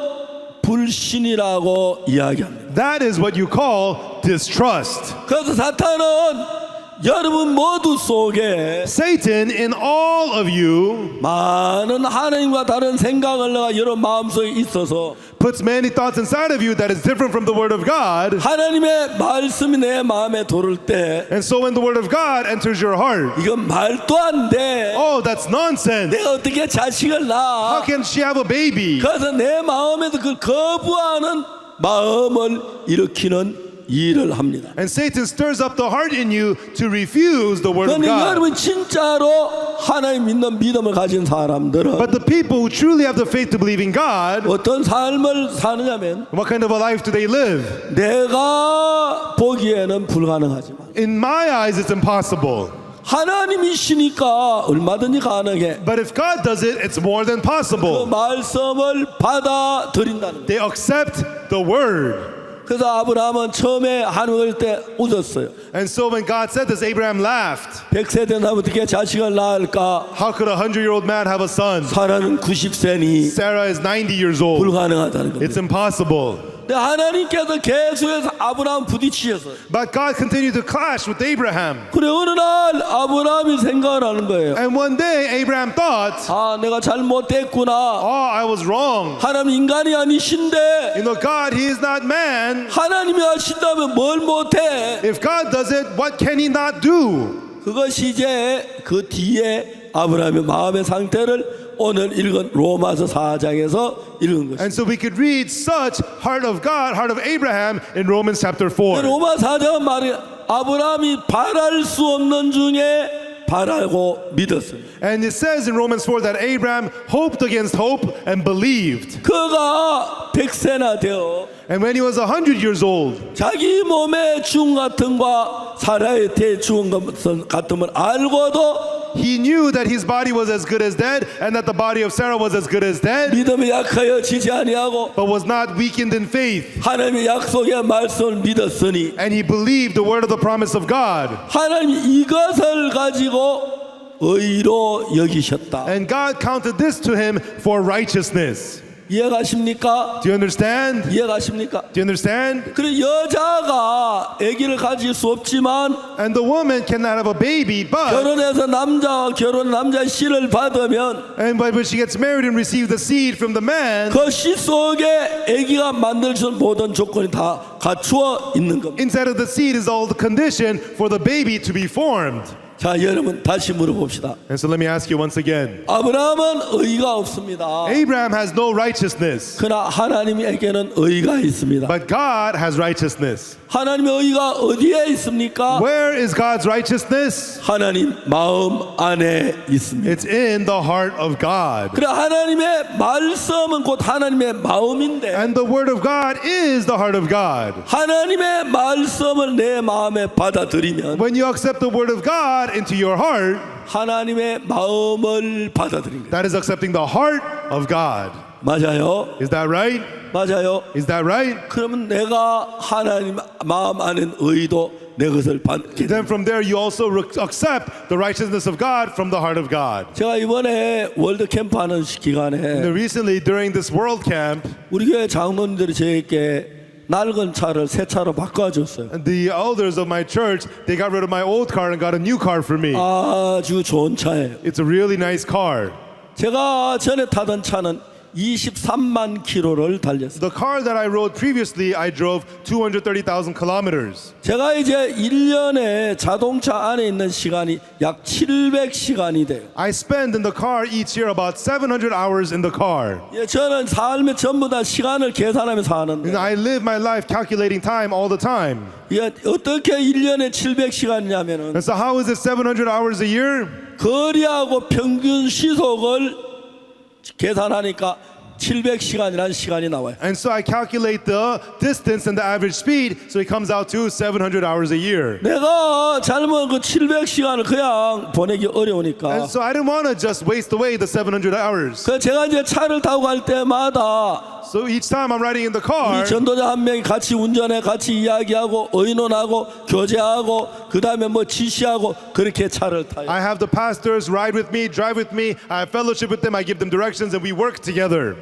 불신이라고 이야기합니다. That is what you call distrust. 그래서 사탄은 여러분 모두 속에 Satan in all of you 많은 하나님과 다른 생각을 내가 여러분 마음속에 있어서 puts many thoughts inside of you that is different from the word of God. 하나님의 말씀이 내 마음에 들을 때 And so when the word of God enters your heart, 이건 말도 안 돼. oh, that's nonsense. 내가 어떻게 자식을 낳아? How can she have a baby? 그래서 내 마음에도 그 거부하는 마음을 일으키는 일을 합니다. And Satan stirs up the heart in you to refuse the word of 그런데 God. 여러분 진짜로 하나님 믿는 믿음을 가진 사람들은 But the people who truly have the faith to believe in God, 어떤 삶을 사느냐면 what kind of a life do they live? 내가 보기에는 불가능하지만 In my eyes, it's impossible. 하나님이시니까 얼마든지 가능해. But if God does it, it's more than 그 possible. 말씀을 받아들인다는 거예요. They accept the word. 그래서 아브라함은 처음에 하늘을 때 웃었어요. And so when God said this, Abraham laughed. 100세 된 사람 어떻게 자식을 낳을까? How could a 100-year-old man have a son? 사라는 90세니 Sarah is 90 years old. 불가능하다는 겁니다. It's impossible. 근데 하나님께서 계속해서 아브라함 부딪히셨어요. But God continued to clash with Abraham. 그래 어느 날 아브라함이 생각을 하는 거예요. And one day Abraham thought, 아 내가 잘못됐구나. oh, I was wrong. 하나님 인간이 아니신데 You know, God, He is not man. 하나님이 하신다면 뭘 못해? If God does it, what can He not do? 그것이 이제 그 뒤에 아브라함의 마음의 상태를 오늘 읽은 로마서 4장에서 읽은 것입니다. And so we could read such heart of God, heart of Abraham in Romans chapter 4. 로마 4장은 말이 아브라함이 바랄 수 없는 중에 바라고 믿었어요. And it says in Romans 4 that Abraham hoped against hope and believed. 그가 100세나 되어 And when he was 100 years old, 자기 몸의 죽음 같은 과 사라의 대 죽은 것 같음을 알고도 he knew that his body was as good as dead and that the body of Sarah was as good as dead, 믿음이 약하여 지지 아니하고 but was not weakened in faith. 하나님의 약속의 말씀을 믿었으니 And he believed the word of the promise of God. 하나님이 이것을 가지고 의로 여기셨다. And God counted this to him for righteousness. 이해가십니까? Do you understand? 이해가십니까? Do you understand? 그래 여자가 아기를 가질 수 없지만 And the woman cannot have a baby, but 결혼해서 남자의 씨를 받으면 and when she gets married and receives the seed from the man, 그 씨 속에 아기가 만들 수 있는 모든 조건이 다 갖추어 있는 겁니다. inside of the seed is all the condition for the baby to be formed. 자, 여러분 다시 물어봅시다. And so let me ask you once again. 아브라함은 의가 없습니다. Abraham has no righteousness, 그러나 하나님에게는 의가 있습니다. but God has righteousness. 하나님의 의가 어디에 있습니까? Where is God's righteousness? 하나님 마음 안에 있습니다. It's in the heart of God. 그래 하나님의 말씀은 곧 하나님의 마음인데 And the word of God is the heart of God. 하나님의 말씀을 내 마음에 받아들이면 When you accept the word of God into your heart, 하나님의 마음을 받아들인 거예요. that is accepting the heart of God. 맞아요? Is that right? 맞아요? Is that right? 그러면 내가 하나님 마음 안에 의도 내 것을 받게 Then 됩니다. from there you also accept the righteousness of God from the heart of God. 제가 이번에 월드 캠프 하는 기간에 Recently during this world camp, 우리 교회 장로님들이 저에게 낡은 차를 새 차로 바꿔줬어요. the elders of my church, they got rid of my old car and got a new car for me. 아주 좋은 차예요. It's a really nice car. 제가 전에 타던 차는 23만 킬로를 달렸어요. The car that I rode previously, I drove 230,000 kilometers. 제가 이제 1년에 자동차 안에 있는 시간이 약 700시간이 돼요. I spend in the car each year about 700 hours in the car. 예, 저는 삶에 전부 다 시간을 계산하면서 And 사는데 I live my life calculating time all the time. 예, 어떻게 1년에 700시간이냐면은 And so how is it 700 hours a year? 거리하고 평균 시속을 계산하니까 700시간이라는 시간이 나와요. And so I calculate the distance and the average speed, so it comes out to 700 hours a year. 내가 잘못 그 700시간을 그냥 보내기 어려우니까 And so I didn't want to just waste away the 700 hours. 그 제가 이제 차를 타고 갈 때마다 So each time I'm riding in the 이 car, 전도자 한 명이 같이 운전해 같이 이야기하고 의논하고 교제하고 그 다음에 뭐 지시하고 그렇게 차를 타요. I have the pastors ride with me, drive with me. I have fellowship with them. I give them directions, and we work together.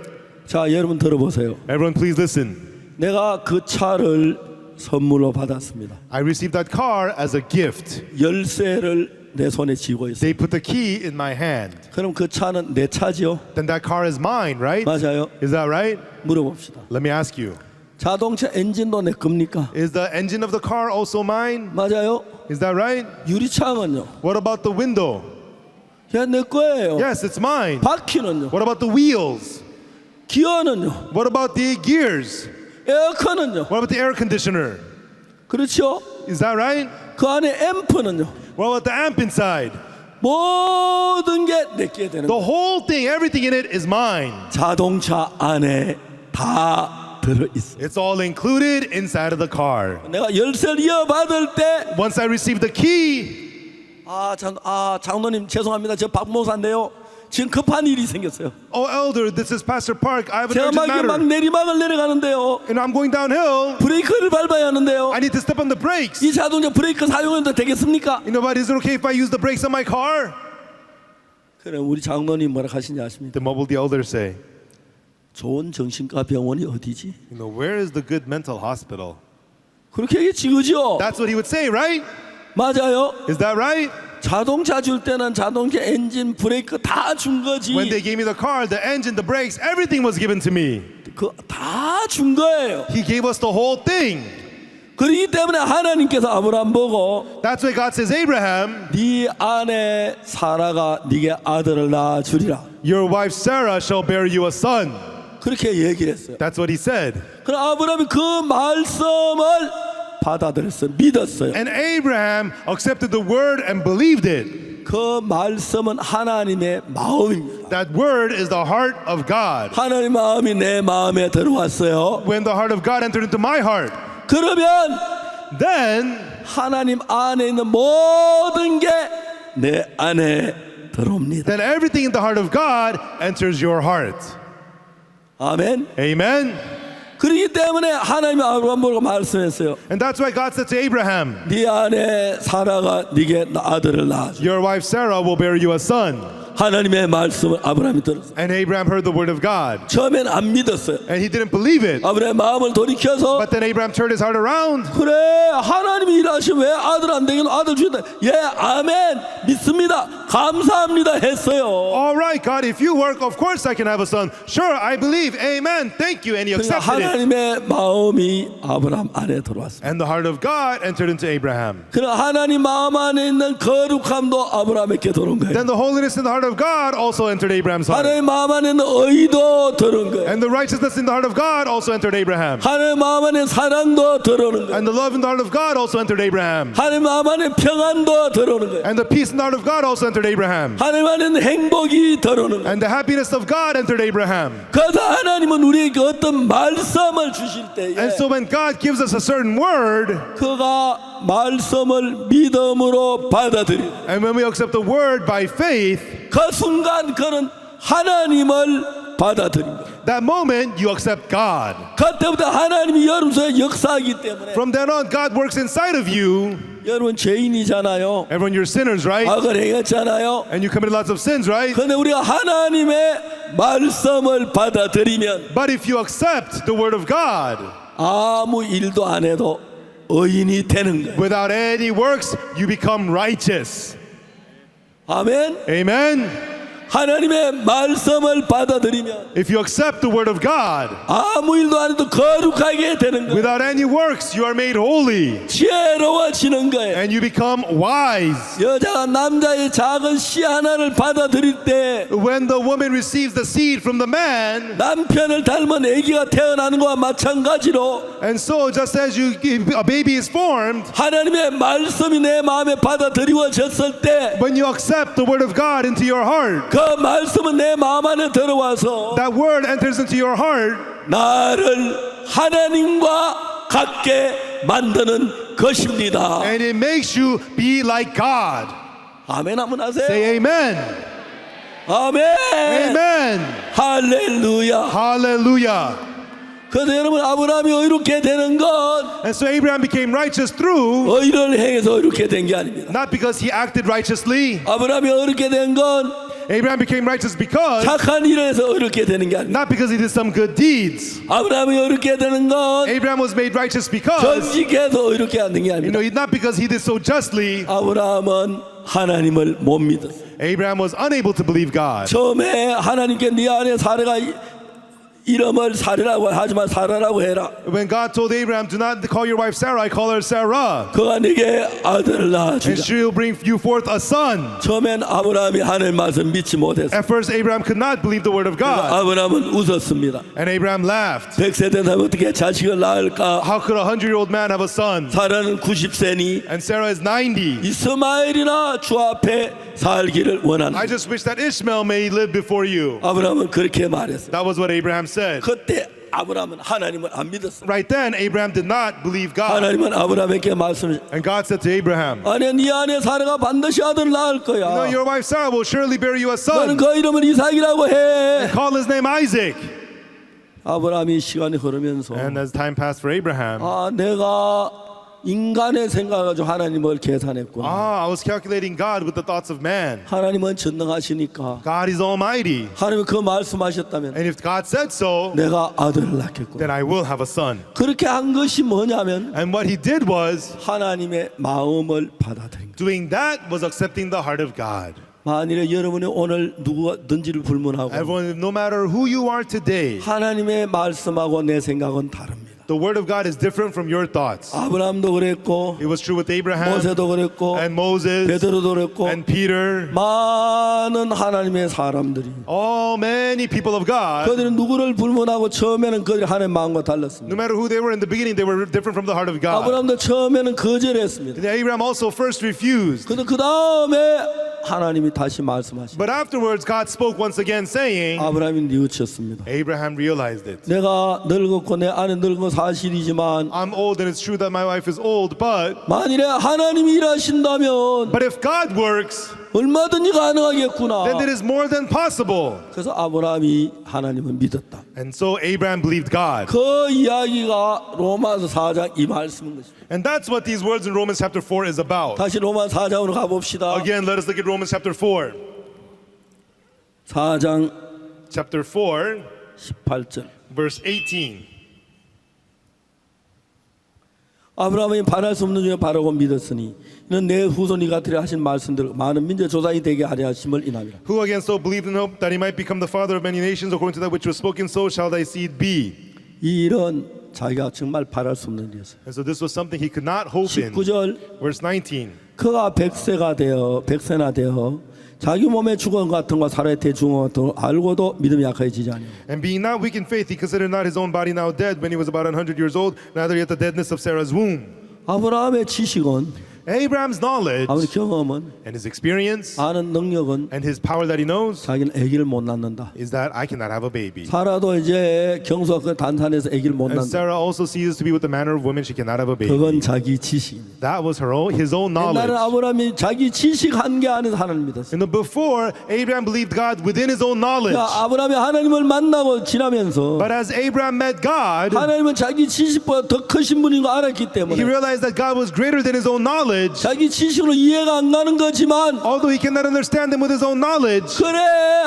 자, 여러분 들어보세요. Everyone, please listen. 내가 그 차를 선물로 받았습니다. I received that car as a gift. 열쇠를 내 손에 쥐고 있어요. They put the key in my hand. 그럼 그 차는 내 차지요? Then that car is mine, right? 맞아요. Is that right? 물어봅시다. Let me ask you. 자동차 엔진도 내 겁니까? Is the engine of the car also mine? 맞아요. Is that right? 유리창은요? What about the window? 야, 내 거예요. Yes, it's mine. 바퀴는요? What about the wheels? 기어는요? What about the gears? 에어컨은요? What about the air conditioner? 그렇죠? Is that right? 그 안에 앰프는요? What about the amp inside? 모든 게 내게 되는 The 거예요. whole thing, everything in it is mine. 자동차 안에 다 들어있어요. It's all included inside of the car. 내가 열쇠를 이어받을 때 Once I receive the key, 장로님 죄송합니다. 저 박 목사인데요. 지금 급한 일이 생겼어요. oh elder, this is Pastor Park. I have an 제가 urgent 막 matter. 내리막을 내려가는데요. And I'm going downhill. 브레이크를 밟아야 하는데요. I need to step on the brakes. 이 자동차 브레이크 사용해도 되겠습니까? You know what? Is it okay if I use the brakes on my car? 그럼 우리 장로님 뭐라 하시는지 아십니까? Then what will the elder say? 좋은 정신과 병원이 어디지? You know, where is the good mental hospital? 그렇게 얘기했지, 그죠? That's what he would say, right? 맞아요. Is that right? 자동차 줄 때는 자동차 엔진 브레이크 다 준 거지. When they gave me the car, the engine, the brakes, everything was given to me. 그 다 준 거예요. He gave us the whole thing. 그렇기 때문에 하나님께서 아브라함 보고 That's why God says, Abraham, 네 아내 사라가 네게 아들을 낳아 주리라. your wife Sarah shall bear you a son. 그렇게 얘기를 했어요. That's what he said. 그럼 아브라함이 그 말씀을 받아들였어요. 믿었어요. And Abraham accepted the word and believed it. 그 말씀은 하나님의 마음입니다. That word is the heart of God. 하나님 마음이 내 마음에 들어왔어요. When the heart of God entered into my heart, 그러면 then 하나님 안에 있는 모든 게 내 안에 들어옵니다. everything in the heart of God enters your heart. 아멘. Amen. 그렇기 때문에 하나님이 아브라함 보고 말씀했어요. And that's why God said to Abraham, 네 아내 사라가 네게 아들을 낳아줘. your wife Sarah will bear you a son. 하나님의 말씀을 아브라함이 들었어요. And Abraham heard the word of God. 처음엔 안 믿었어요. And he didn't believe it. 아브라함의 마음을 돌이켜서 But then Abraham turned his heart around. 그래 하나님이 일하시면 왜 아들 안 되긴 아들 주다. 예 아멘 믿습니다 감사합니다 했어요. All right, God, if you work, of course I can have a son. Sure, I believe. Amen. Thank you. And he 그러니까 accepted it. 하나님의 마음이 아브라함 안에 들어왔어요. And the heart of God entered into Abraham. 그러나 하나님 마음 안에 있는 거룩함도 아브라함에게 들어온 거예요. Then the holiness in the heart of God also entered Abraham's heart. 하나님 마음 안에 있는 의도 들어온 거예요. And the righteousness in the heart of God also entered Abraham. 하나님 마음 안에 사랑도 들어오는 거예요. And the love in the heart of God also entered Abraham. 하나님 마음 안에 평안도 들어오는 거예요. And the peace in the heart of God also entered Abraham. 하나님 안에 있는 행복이 들어오는 거예요. And the happiness of God entered Abraham. 그래서 하나님은 우리에게 어떤 말씀을 주실 때에 And so when God gives us a certain word, 그가 말씀을 믿음으로 받아들여요. and when we accept the word by faith, 그 순간 그는 하나님을 받아들입니다. that moment you accept God. 그때부터 하나님이 여러분 속에 역사하기 때문에 From then on, God works inside of you. 여러분 죄인이잖아요. Everyone, you're sinners, right? 악을 행했잖아요. And you committed lots of sins, right? 그런데 우리가 하나님의 말씀을 받아들이면 But if you accept the word of God 아무 일도 안 해도 의인이 되는 거예요. without any works, you become righteous. 아멘. Amen. 하나님의 말씀을 받아들이면 If you accept the word of God 아무 일도 안 해도 거룩하게 되는 거예요. without any works, you are made holy 지혜로워지는 거예요. and you become wise. 여자가 남자의 작은 씨 하나를 받아들일 때 When the woman receives the seed from the man, 남편을 닮은 아기가 태어나는 것과 마찬가지로 and so just as a baby is formed, 하나님의 말씀이 내 마음에 받아들여졌을 때 when you accept the word of God into your heart, 그 말씀은 내 마음 안에 들어와서 that word enters into your heart 나를 하나님과 같게 만드는 것입니다. and it makes you be like God. 아멘 한번 하세요. Say amen. 아멘. Amen. 할렐루야. Hallelujah. 그래서 여러분 아브라함이 의롭게 되는 건 And so Abraham became righteous through, 의를 행해서 의롭게 된 게 아닙니다. not because he acted righteously. 아브라함이 의롭게 된 건 Abraham became righteous because, 착한 일을 해서 의롭게 되는 게 아닙니다. not because he did some good deeds. 아브라함이 의롭게 되는 건 Abraham was made righteous because, 정직해서 의롭게 하는 게 아닙니다. not because he did so justly. 아브라함은 하나님을 못 믿었어요. Abraham was unable to believe God. 처음에 하나님께 네 안에 사례가 이름을 사례라고 하지만 사라라고 해라. When God told Abraham, do not call your wife Sarah, I call her Sarah. 그가 네게 아들을 And 낳아주자. she'll bring you forth a son. 처음엔 아브라함이 하나님 말씀 믿지 못했어요. At first, Abraham could not believe the word of God. 아브라함은 웃었습니다. And Abraham laughed. 100세 된 사람 어떻게 자식을 낳을까? How could a 100-year-old man have a son? 사라는 90세니 And Sarah is 90. 이스마엘이나 주 앞에 살기를 원하는. I just wish that Ishmael may live before you. 아브라함은 그렇게 말했어요. That was what Abraham said. 그때 아브라함은 하나님을 안 믿었어요. Right then, Abraham did not believe God. 하나님은 아브라함에게 말씀을 And God said to Abraham, 아니 네 안에 사라가 반드시 아들을 낳을 거야. your wife Sarah will surely bear you a 너는 son. 그 이름을 이삭이라고 해. Call his name Isaac. 아브라함이 시간이 흐르면서 And as time passed for Abraham, 아 내가 인간의 생각을 가지고 하나님을 계산했구나. I was calculating God with the thoughts of man. 하나님은 전능하시니까 God is almighty. 하나님이 그 말씀하셨다면 And if God said so, 내가 아들을 낳겠구나. then I will have a son. 그렇게 한 것이 뭐냐면 And what he did was, 하나님의 마음을 받아들인 거. doing that was accepting the heart of God. 만일에 여러분이 오늘 누구든지를 불문하고 Everyone, no matter who you are today, 하나님의 말씀하고 내 생각은 다릅니다. The word of God is different from your thoughts. 아브라함도 그랬고 It was true with Abraham 모세도 그랬고 and Moses 베드로도 그랬고 and Peter. 많은 하나님의 사람들이 All many people of God, 그들은 누구를 불문하고 처음에는 그들이 하나님의 마음과 no 달랐습니다. matter who they were in the beginning, they were different from the heart of God. 아브라함도 처음에는 거절했습니다. And Abraham also first refused. 그런데 그 다음에 하나님이 다시 말씀하시고 But afterwards, God spoke once again, saying, 아브라함이 뉘우쳤습니다. Abraham realized it. 내가 늙었고 내 아내 늙은 건 사실이지만 I'm old and it's true that my wife is old, but 만일에 하나님이 일하신다면 if God works, 얼마든지 가능하겠구나. then it is more than possible. 그래서 아브라함이 하나님을 믿었다. And so Abraham believed God. 그 이야기가 로마서 4장 이 말씀인 것입니다. And that's what these words in Romans chapter 4 is about. 다시 로마 4장으로 가봅시다. Again, let us look at Romans chapter 4. 4장 Chapter 4, 18절. verse 18. 아브라함이 반할 수 없는 중에 바라고 믿었으니 이는 내 후손이 같으리 하신 말씀대로 많은 민족 조상이 되게 하려 하심을 인함이라. Who again so believed in hope that he might become the father of many nations according to that which was spoken, so shall thy seed be. 이 일은 자기가 정말 바랄 수 없는 일이었어요. And so this was something he could not hope in. 19절 Verse 19. 그가 백세나 되어 자기 몸의 죽은 것 같은 거 살아야 돼 죽은 것 같은 거 알고도 믿음이 약해지지 아니하고 And being not weak in faith, he considered not his own body now dead when he was about 100 years old, neither yet the deadness of Sarah's womb. 아브라함의 지식은 Abraham's knowledge 아버지 경험은 and his experience 아는 능력은 and his power that he knows 자기는 아기를 못 낳는다. is that I cannot have a baby. 사라도 이제 경수가 그 단산에서 아기를 못 And 낳는다. Sarah also ceases to be with the manner of women, she cannot have a baby. 그건 자기 지식입니다. That was his own 옛날에 knowledge. 아브라함이 자기 지식 한계 안에서 하나님 믿었어요. And before, Abraham believed God within his own knowledge. 그러니까 아브라함이 하나님을 만나고 지나면서 But as Abraham met God, 하나님은 자기 지식보다 더 크신 분인 거 알았기 he 때문에 realized that God was greater than his own knowledge. 자기 지식으로 이해가 안 가는 거지만 Although he cannot understand them with his own knowledge. 그래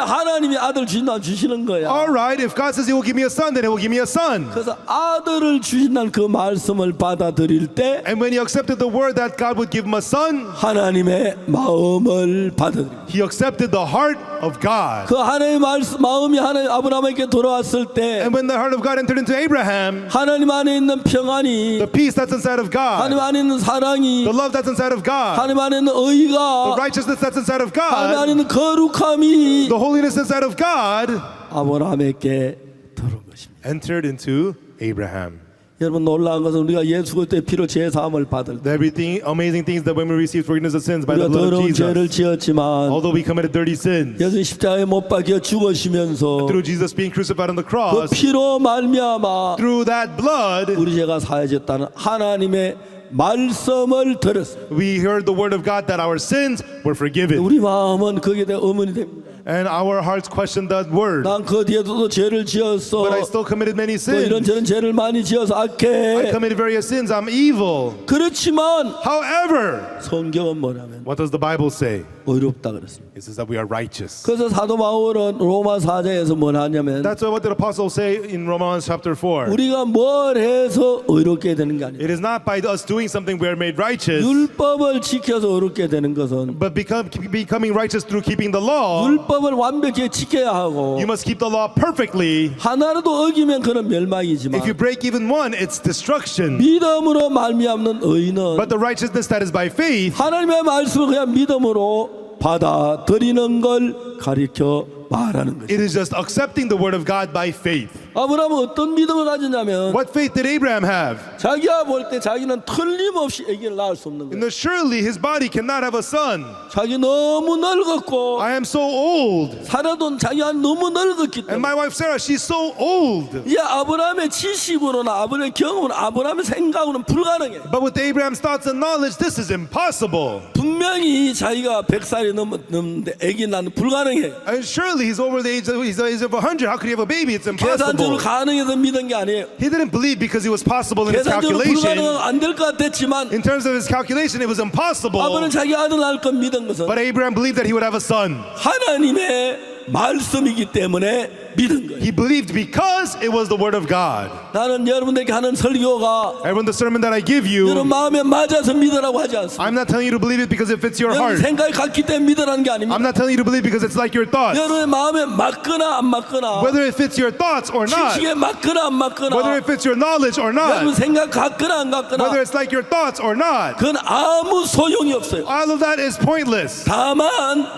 하나님이 아들 주신다 주시는 거야. All right, if God says he will give me a son, then he will give me a son. 그래서 아들을 주신다는 그 말씀을 받아들일 때 And when he accepted the word that God would give him a son, 하나님의 마음을 받아들여. he accepted the heart of God. 그 하나님의 마음이 하나님 아브라함에게 돌아왔을 때 And when the heart of God entered into Abraham, 하나님 안에 있는 평안이 the peace that's inside of 하나님 God, 안에 있는 사랑이 the love that's inside of God, 하나님 안에 있는 the 의가 righteousness that's inside of 하나님 안에 God, 있는 거룩함이 the holiness inside of God, 아브라함에게 들어온 것입니다. entered into Abraham. 여러분 놀라운 것은 우리가 예수 그리스도의 피로 죄 사함을 받을 때 Everything, amazing things that when we receive forgiveness of sins by the 우리가 blood of 더러운 죄를 Jesus, 지었지만 although we committed dirty sins, 예수 십자가에 못 박혀 죽으시면서 through Jesus being crucified on the 그 cross, 피로 말미암아 through that blood, 우리 죄가 사해졌다는 하나님의 말씀을 들었어요. we heard the word of God that our sins were forgiven. 우리 마음은 거기에 대해 의문이 됩니다. And our hearts questioned that word. 난 그 뒤에도 죄를 지었어. But I still committed many 또 sins. 이런저런 죄를 많이 지어서 I 악해. committed various sins. I'm evil. 그렇지만 However, 성경은 뭐냐면 what does the Bible say? 의롭다 그랬습니다. It says that we are righteous. 그래서 사도 바울은 로마 4장에서 뭘 하냐면 That's what the apostles say in Romans chapter 4. 우리가 뭘 해서 의롭게 되는 게 아니라 It is not by us doing something we are made righteous, 율법을 지켜서 의롭게 되는 것은 but becoming righteous through keeping the law. 율법을 완벽히 지켜야 하고 You must keep the law perfectly. 하나라도 어기면 그는 멸망이지만 If you break even one, it's destruction. 믿음으로 말미암는 의는 But the righteousness that is by faith 하나님의 말씀을 그냥 믿음으로 받아들이는 걸 가리켜 말하는 것이죠. it is just accepting the word of God by faith. 아브라함은 어떤 믿음을 가졌냐면 What faith did Abraham have? 자기가 볼 때 자기는 틀림없이 아기를 낳을 수 없는 And 거예요. surely his body cannot have a son. 자기 너무 늙었고 I am so old. 살아도 자기가 너무 늙었기 And 때문에 my wife Sarah, she's so old. 이 아브라함의 지식으로나 아브라함의 경험으로나 아브라함의 생각으로는 불가능해. But with Abraham's thoughts and knowledge, this is impossible. 분명히 자기가 100살이 넘는데 아기 낳는 불가능해. And surely he's over the age of 100. How could he have a baby? It's 계산적으로 impossible. 가능해서 믿은 게 아니에요. He didn't believe because it was possible in his 계산적으로 calculation. 불가능은 안 될 것 같았지만 In terms of his calculation, it was impossible. 아브라함은 자기 아들 낳을 건 믿은 것은 But Abraham believed that he would have a son. 하나님의 말씀이기 때문에 믿은 거예요. He believed because it was the word of God. 나는 여러분들에게 하는 설교가 Everyone, the sermon that I give you, 여러분 마음에 맞아서 믿으라고 하지 않습니다. I'm not telling you to believe it because it fits your 여러분 heart. 생각이 같기 때문에 믿으라는 게 아닙니다. I'm not telling you to believe because it's like your thoughts. 여러분의 마음에 맞거나 안 맞거나 Whether it fits your thoughts or not, 지식에 맞거나 안 whether 맞거나 it fits your knowledge or 여러분 not, 생각 같거나 안 whether 같거나 it's like your thoughts or not, 그건 아무 소용이 없어요. all of that is pointless. 다만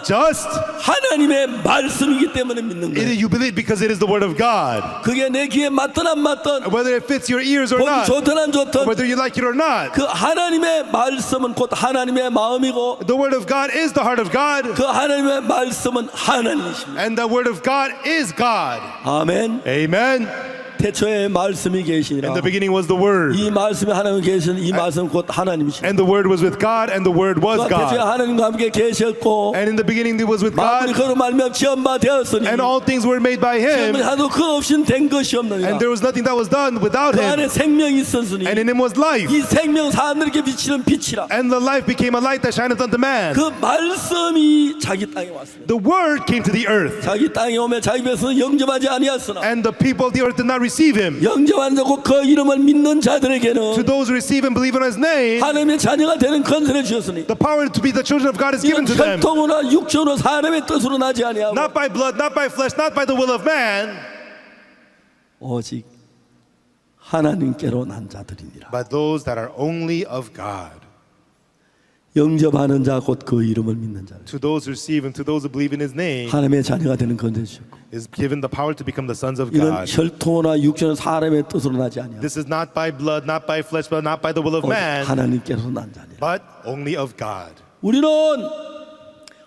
Just 하나님의 말씀이기 때문에 믿는 거예요. you believe because it is the word of God. 그게 내 귀에 맞든 안 맞든 Whether it fits your ears or 보기 not, 좋든 안 좋든 whether you like it or not, 그 하나님의 말씀은 곧 하나님의 마음이고 the word of God is the heart of God, 그 하나님의 말씀은 하나님이십니다. and the word of God is God. 아멘. Amen. 태초에 말씀이 계시니라. In the beginning was the word, 이 말씀이 하나님 계시는 이 말씀 곧 하나님이십니다. and the word was with God, and the word was 태초에 God. 하나님과 함께 계셨고 And in the beginning it was with 만물이 God, 그로 말미암아 지음바 되었으니 and all things were made by Him, 하도 그 없이는 된 것이 없느니라. and there was nothing that was done without 그 Him. 안에 생명이 있었으니 And in Him was life, 이 생명 사람들에게 비치는 빛이라. and the life became a light that shineth unto man. 그 말씀이 자기 땅에 왔습니다. The word came to the earth, 자기 땅에 오면 자기 백성은 영접하지 아니하였으나 and the people of the earth did not receive Him. 영접하는 자고 그 이름을 믿는 To 자들에게는 those who receive and believe in His name, 하나님의 자녀가 되는 권세를 주셨으니 the power to be the children of God is given 이는 to them, 혈통으로 육체로 사람의 뜻으로 나지 아니하고 not by blood, not by flesh, not by the will of man, 오직 하나님께로 난 자들이니라. but those that are only of God. 영접하는 자 곧 그 이름을 믿는 자 To those who receive and to those who believe in His name 하나님의 자녀가 되는 권세를 주셨고 is given the power to become the sons of 이건 God. 혈통이나 육체는 사람의 뜻으로 나지 아니하고 This is not by blood, not by flesh, but not by the will of 오직 man, 하나님께로 난 자니라. but only of God. 우리는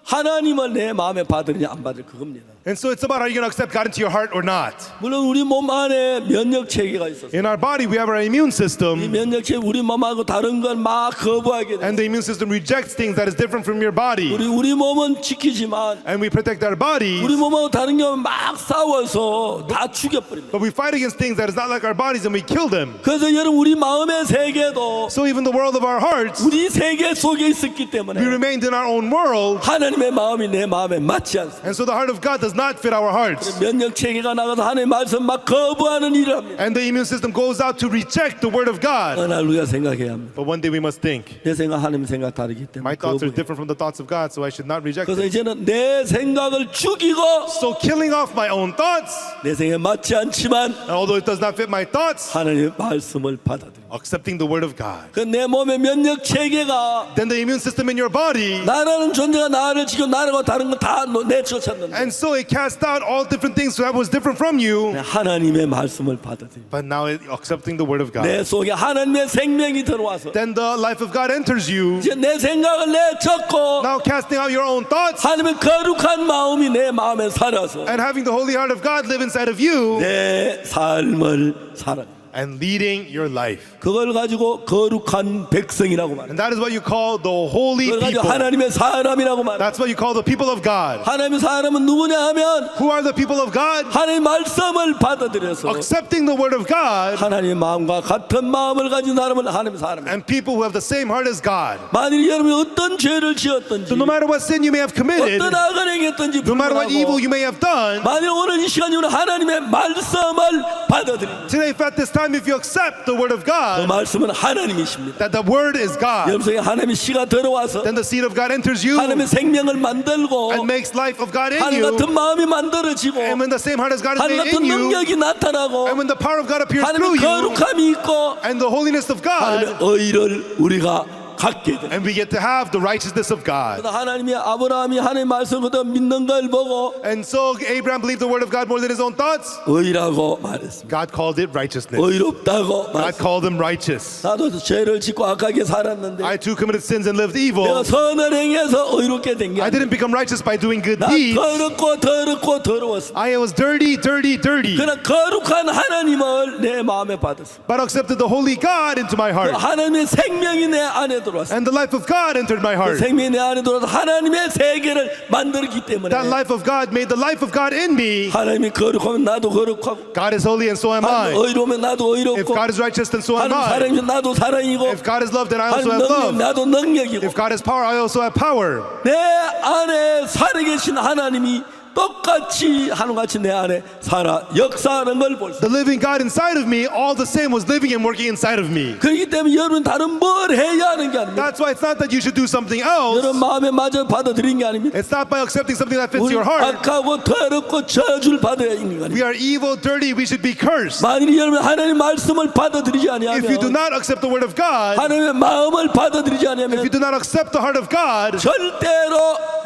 하나님을 내 마음에 받으느냐 안 받을 그겁니다. And so it's about are you going to accept God into your heart or not? 물론 우리 몸 안에 면역 체계가 있어서 In our body, we have our immune 이 system, 면역 체계 우리 몸하고 다른 걸 막 거부하게 돼. and the immune system rejects things that is different from your body. 우리 몸은 지키지만 And we protect our bodies, 우리 몸하고 다른 게 막 싸워서 다 죽여버립니다. but we fight against things that is not like our bodies and we kill them. 그래서 여러분 우리 마음의 세계도 So even the world of our hearts, 우리 세계 속에 있었기 we 때문에 remained in our own world, 하나님의 마음이 내 마음에 맞지 않습니다. and so the heart of God does not fit our hearts. 면역 체계가 나가서 하나님의 말씀 막 거부하는 일을 합니다. And the immune system goes out to reject the word of God. 어느 날 우리가 생각해야 합니다. But one day we must think, 내 생각 하나님 생각 다르기 my 때문에 thoughts are 거부해. different from the thoughts of God, so I should not reject 그래서 it. 이제는 내 생각을 죽이고 So killing off my own thoughts, 내 생각에 맞지 않지만 and although it does not fit my thoughts, 하나님의 말씀을 받아들여. accepting the word of God. 그 내 몸의 면역 체계가 Then the immune system in your body, 나라는 존재가 나를 지켜 나라고 다른 건 다 내쫓았는데 and so it cast out all different things that was different from you, 하나님의 말씀을 받아들여. but now accepting the word of God. 내 속에 하나님의 생명이 들어와서 Then the life of God enters you, 이제 내 생각을 내쫓고 now casting out your own thoughts, 하나님의 거룩한 마음이 내 마음에 살아서 and having the holy heart of God live inside of you, 내 삶을 살아. and leading your life. 그걸 가지고 거룩한 백성이라고 말해. And that is what you call the holy 그걸 가지고 people. 하나님의 사람이라고 말해. That's what you call the people of God. 하나님의 사람은 누구냐 하면 Who are the people of God? 하나님의 말씀을 받아들여서 Accepting the word of God, 하나님의 마음과 같은 마음을 가진 사람은 하나님의 사람이에요. and people who have the same heart as God. 만일 여러분이 어떤 죄를 지었든지 So no matter what sin you may have committed, 어떤 악을 행했든지 no matter what evil 불문하고 you may have done, 만일 오늘 이 시간 이후로 하나님의 말씀을 받아들입니다. today at this time, if you accept the word of 그 God, 말씀은 하나님이십니다. that the word is God, 여러분 속에 하나님의 씨가 들어와서 then the seed of God enters you 하나님의 생명을 만들고 and makes life of God in 하나님 you. 같은 마음이 만들어지고 And when the same heart as God is 하나님 made 같은 in you, 능력이 나타나고 and when the power of God appears through 하나님의 you, 거룩함이 있고 and the holiness of God, 하나님의 의를 우리가 갖게 돼. and we get to have the righteousness of God. 하나님이 아브라함이 하나님의 말씀을 그대로 믿는 걸 보고 And so Abraham believed the word of God more than his own thoughts. 의라고 말했습니다. God called it righteousness. 의롭다고 God 말했습니다. called him righteous. 나도 죄를 짓고 악하게 살았는데 I too committed sins and lived 내가 evil. 선을 행해서 의롭게 된 게 I 아니라 didn't become righteous by doing good 나 deeds. 더럽고 더럽고 더러웠어. I was dirty, dirty, dirty. 그러나 거룩한 하나님을 내 마음에 받았어. But accepted the holy God into my heart. 하나님의 생명이 내 안에 들어왔어. And the life of God entered my heart. 생명이 내 안에 들어와서 하나님의 세계를 만들기 때문에 That life of God made the life of God in me. 하나님이 거룩하면 나도 거룩하고 God is holy and so am 하나님 I. 의로우면 나도 If 의롭고 God is righteous, then so am 하나님 I. 사랑이면 나도 사랑이고 If God is love, then I also 하나님 have 능력 love. 나도 능력이고 If God has power, I also have power. 내 안에 살아계신 하나님이 똑같이 하나같이 내 안에 살아 역사하는 걸 볼 수 The living God inside of me, all the same, was living and working inside of me. 그렇기 때문에 여러분 다른 뭘 해야 하는 게 아닙니다. That's why it's not that you should do something else. 여러분 마음에 맞아 받아들인 게 아닙니다. It's not by accepting something that fits 우리 your heart. 악하고 더럽고 저주를 받아야 있는 거 We 아닙니다. are evil, dirty, we should be cursed. 만일 여러분 하나님의 말씀을 받아들이지 If you do 아니하면 not accept the word of God, 하나님의 마음을 받아들이지 if 아니하면 you do not accept the heart of God, 절대로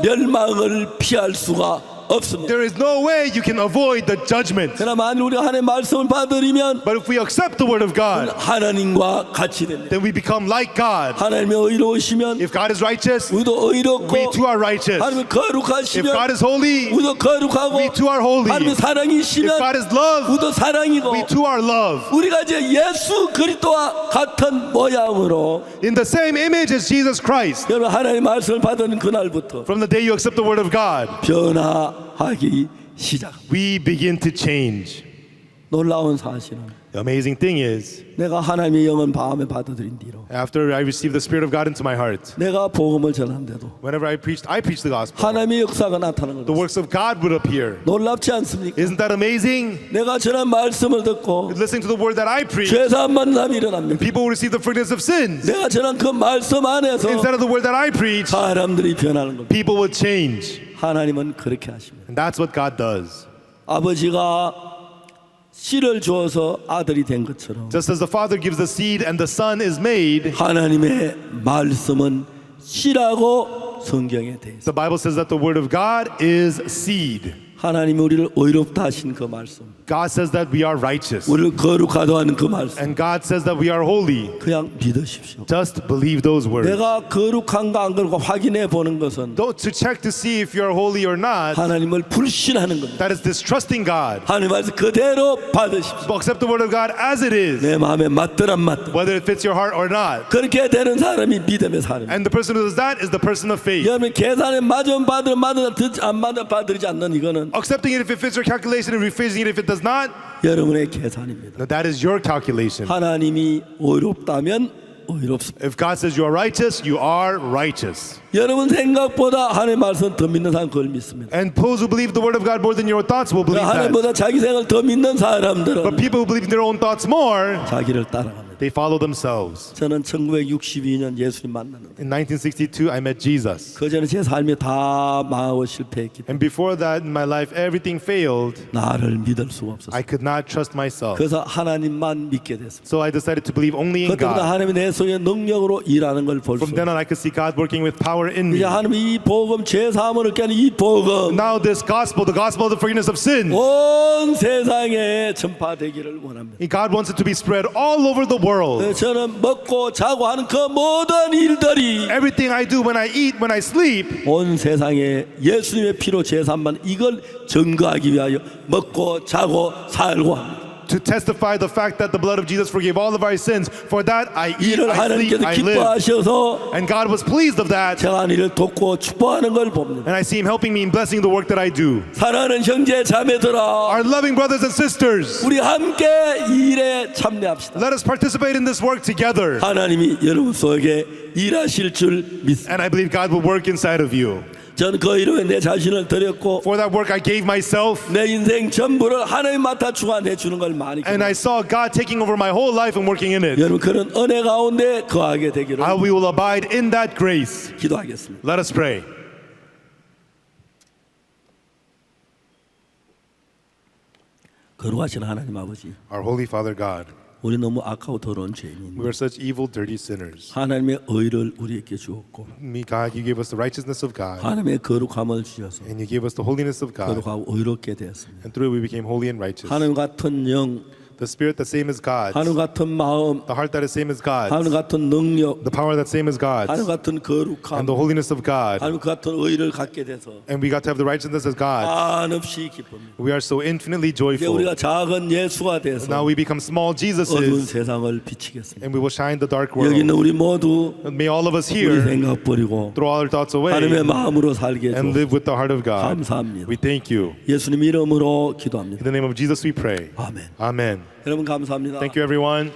멸망을 피할 수가 없습니다. there is no way you can avoid the judgment. 그러나 만일 우리가 하나님의 말씀을 받아들이면 But if we accept the word of God, 하나님과 같이 됩니다. then we become like God. 하나님이 의로우시면 If God is righteous, 우리도 의롭고 we too are righteous. 하나님이 If God 거룩하시면 is holy, 우리도 거룩하고 we too are holy. 하나님이 If 사랑이시면 God is love, 우리도 사랑이고 we too are love. 우리가 이제 예수 그리스도와 같은 모양으로 In the same image as Jesus Christ. 여러분 하나님의 말씀을 받은 그날부터 From the day you accept the word of God, 변화하기 시작. we begin to change. 놀라운 사실은 The amazing thing is, 내가 하나님의 영은 마음에 받아들인 뒤로 after I received the Spirit of God into my heart, 내가 복음을 전한데도 whenever I preached the gospel. 하나님의 역사가 나타나는 The 것 works of God would appear. 놀랍지 않습니까? Isn't that amazing? 내가 전한 말씀을 듣고 Listening to the word that I preach, 죄사함 만남이 일어납니다. people will receive the forgiveness of sins. 내가 전한 그 말씀 안에서 Instead of the word that I preach, 사람들이 변하는 겁니다. people will change. 하나님은 그렇게 하십니다. And that's what God does. 아버지가 씨를 주어서 아들이 된 것처럼 Just as the Father gives the seed and the Son is made, 하나님의 말씀은 씨라고 성경에 돼 있습니다. the Bible says that the word of God is seed. 하나님이 우리를 의롭다 하신 그 말씀, God says that we are righteous. 우리를 거룩하다 하는 그 말씀, And God says that we are holy. 그냥 믿으십시오. Just believe those words. 내가 거룩한가 안 거룩한가 확인해 보는 것은 Don't to check to see if you're holy or not. 하나님을 불신하는 겁니다. That is distrusting God. 하나님 말씀 그대로 받으십시오. But accept the word of God as it is, 내 마음에 맞든 안 맞든 whether it fits your heart or not. 그렇게 되는 사람이 믿음의 사람입니다. And the person who does that is the person of faith. 여러분 계산에 맞으면 받으면 안 맞아 받들지 않는 이거는 Accepting it if it fits your calculation and refusing it if it does not, 여러분의 계산입니다. no, that is your calculation. 하나님이 의롭다면 의롭습니다. If God says you are righteous, you are righteous. 여러분 생각보다 하나님의 말씀 더 믿는 사람 그걸 믿습니다. And those who believe the word of God more than your thoughts will believe that. 하나님보다 자기 생각을 더 믿는 But 사람들은 people who believe in their own thoughts more, 자기를 따라갑니다. they follow themselves. 저는 1962년 예수님 만났는데 In 1962, I met Jesus. 그 전에 제 삶이 다 망하고 실패했기 때문에 And before that, in my life, everything failed. 나를 믿을 수가 없었어요. I could not trust myself. 그래서 하나님만 믿게 됐습니다. So I decided to believe only in 그때부터 God. 하나님이 내 속에 능력으로 일하는 걸 볼 수 From then 있어요. on, I could see God working with power in 이제 me. 하나님이 이 복음 죄사함을 얻게 하는 이 복음 Now this gospel, the gospel of the forgiveness of sins, 온 세상에 전파되기를 원합니다. God wants it to be spread all over the world. 저는 먹고 자고 하는 그 모든 일들이 Everything I do, when I eat, when I sleep, 온 세상에 예수님의 피로 제삼만 이걸 증거하기 위하여 먹고 자고 살고 합니다. to testify the fact that the blood of Jesus forgave all of our sins. For that I eat, 이를 I sleep, 하나님께서 I live. 기뻐하셔서 And God was pleased of that. 제가 이를 돕고 축복하는 걸 봅니다. And I see Him helping me in blessing the work that I do. 사랑하는 형제 자매들아, Our loving brothers and sisters, 우리 함께 이 일에 참여합시다. let us participate in this work together. 하나님이 여러분 속에 일하실 줄 믿습니다. And I believe God will work inside of you. 저는 그 이름에 내 자신을 드렸고 For that work I gave myself. 내 인생 전부를 하나님 맡아 주관해 주는 걸 많이 And I saw God taking over my whole life and working in it. 여러분 그런 은혜 가운데 거하게 되기를 We will abide in that grace. 기도하겠습니다. Let us pray. 거룩하신 하나님 아버지, Our Holy Father God, 우리 너무 악하고 더러운 죄인입니다. we are such evil, dirty sinners. 하나님의 의를 우리에게 주었고 Me, God, you gave us the righteousness of God, 하나님의 거룩함을 주셔서 and you gave us the holiness of God, 거룩하고 의롭게 되었습니다. and through it we became holy and righteous. 하나님 같은 영, The spirit that same as God's, 하나님 같은 마음, the heart that is same as God's, 하나님 같은 능력, the power that same as God's, 하나님 같은 and 거룩함, the holiness of God, 하나님 같은 의를 갖게 돼서 and we got to have the righteousness as God. 한없이 기쁩니다. We are so infinitely 이제 joyful. 우리가 작은 예수가 돼서 Now we become small 어두운 Jesuses, 세상을 비치겠습니다. and we will shine the dark 여기 있는 world. 우리 모두 And may all of us 우리 here 생각 버리고 throw all our thoughts away 하나님의 마음으로 살게 and 해줘 live with the heart of God. 감사합니다. We thank you. 예수님 이름으로 In 기도합니다. the name of Jesus we pray. 아멘. Amen. 여러분 감사합니다. Thank you, everyone.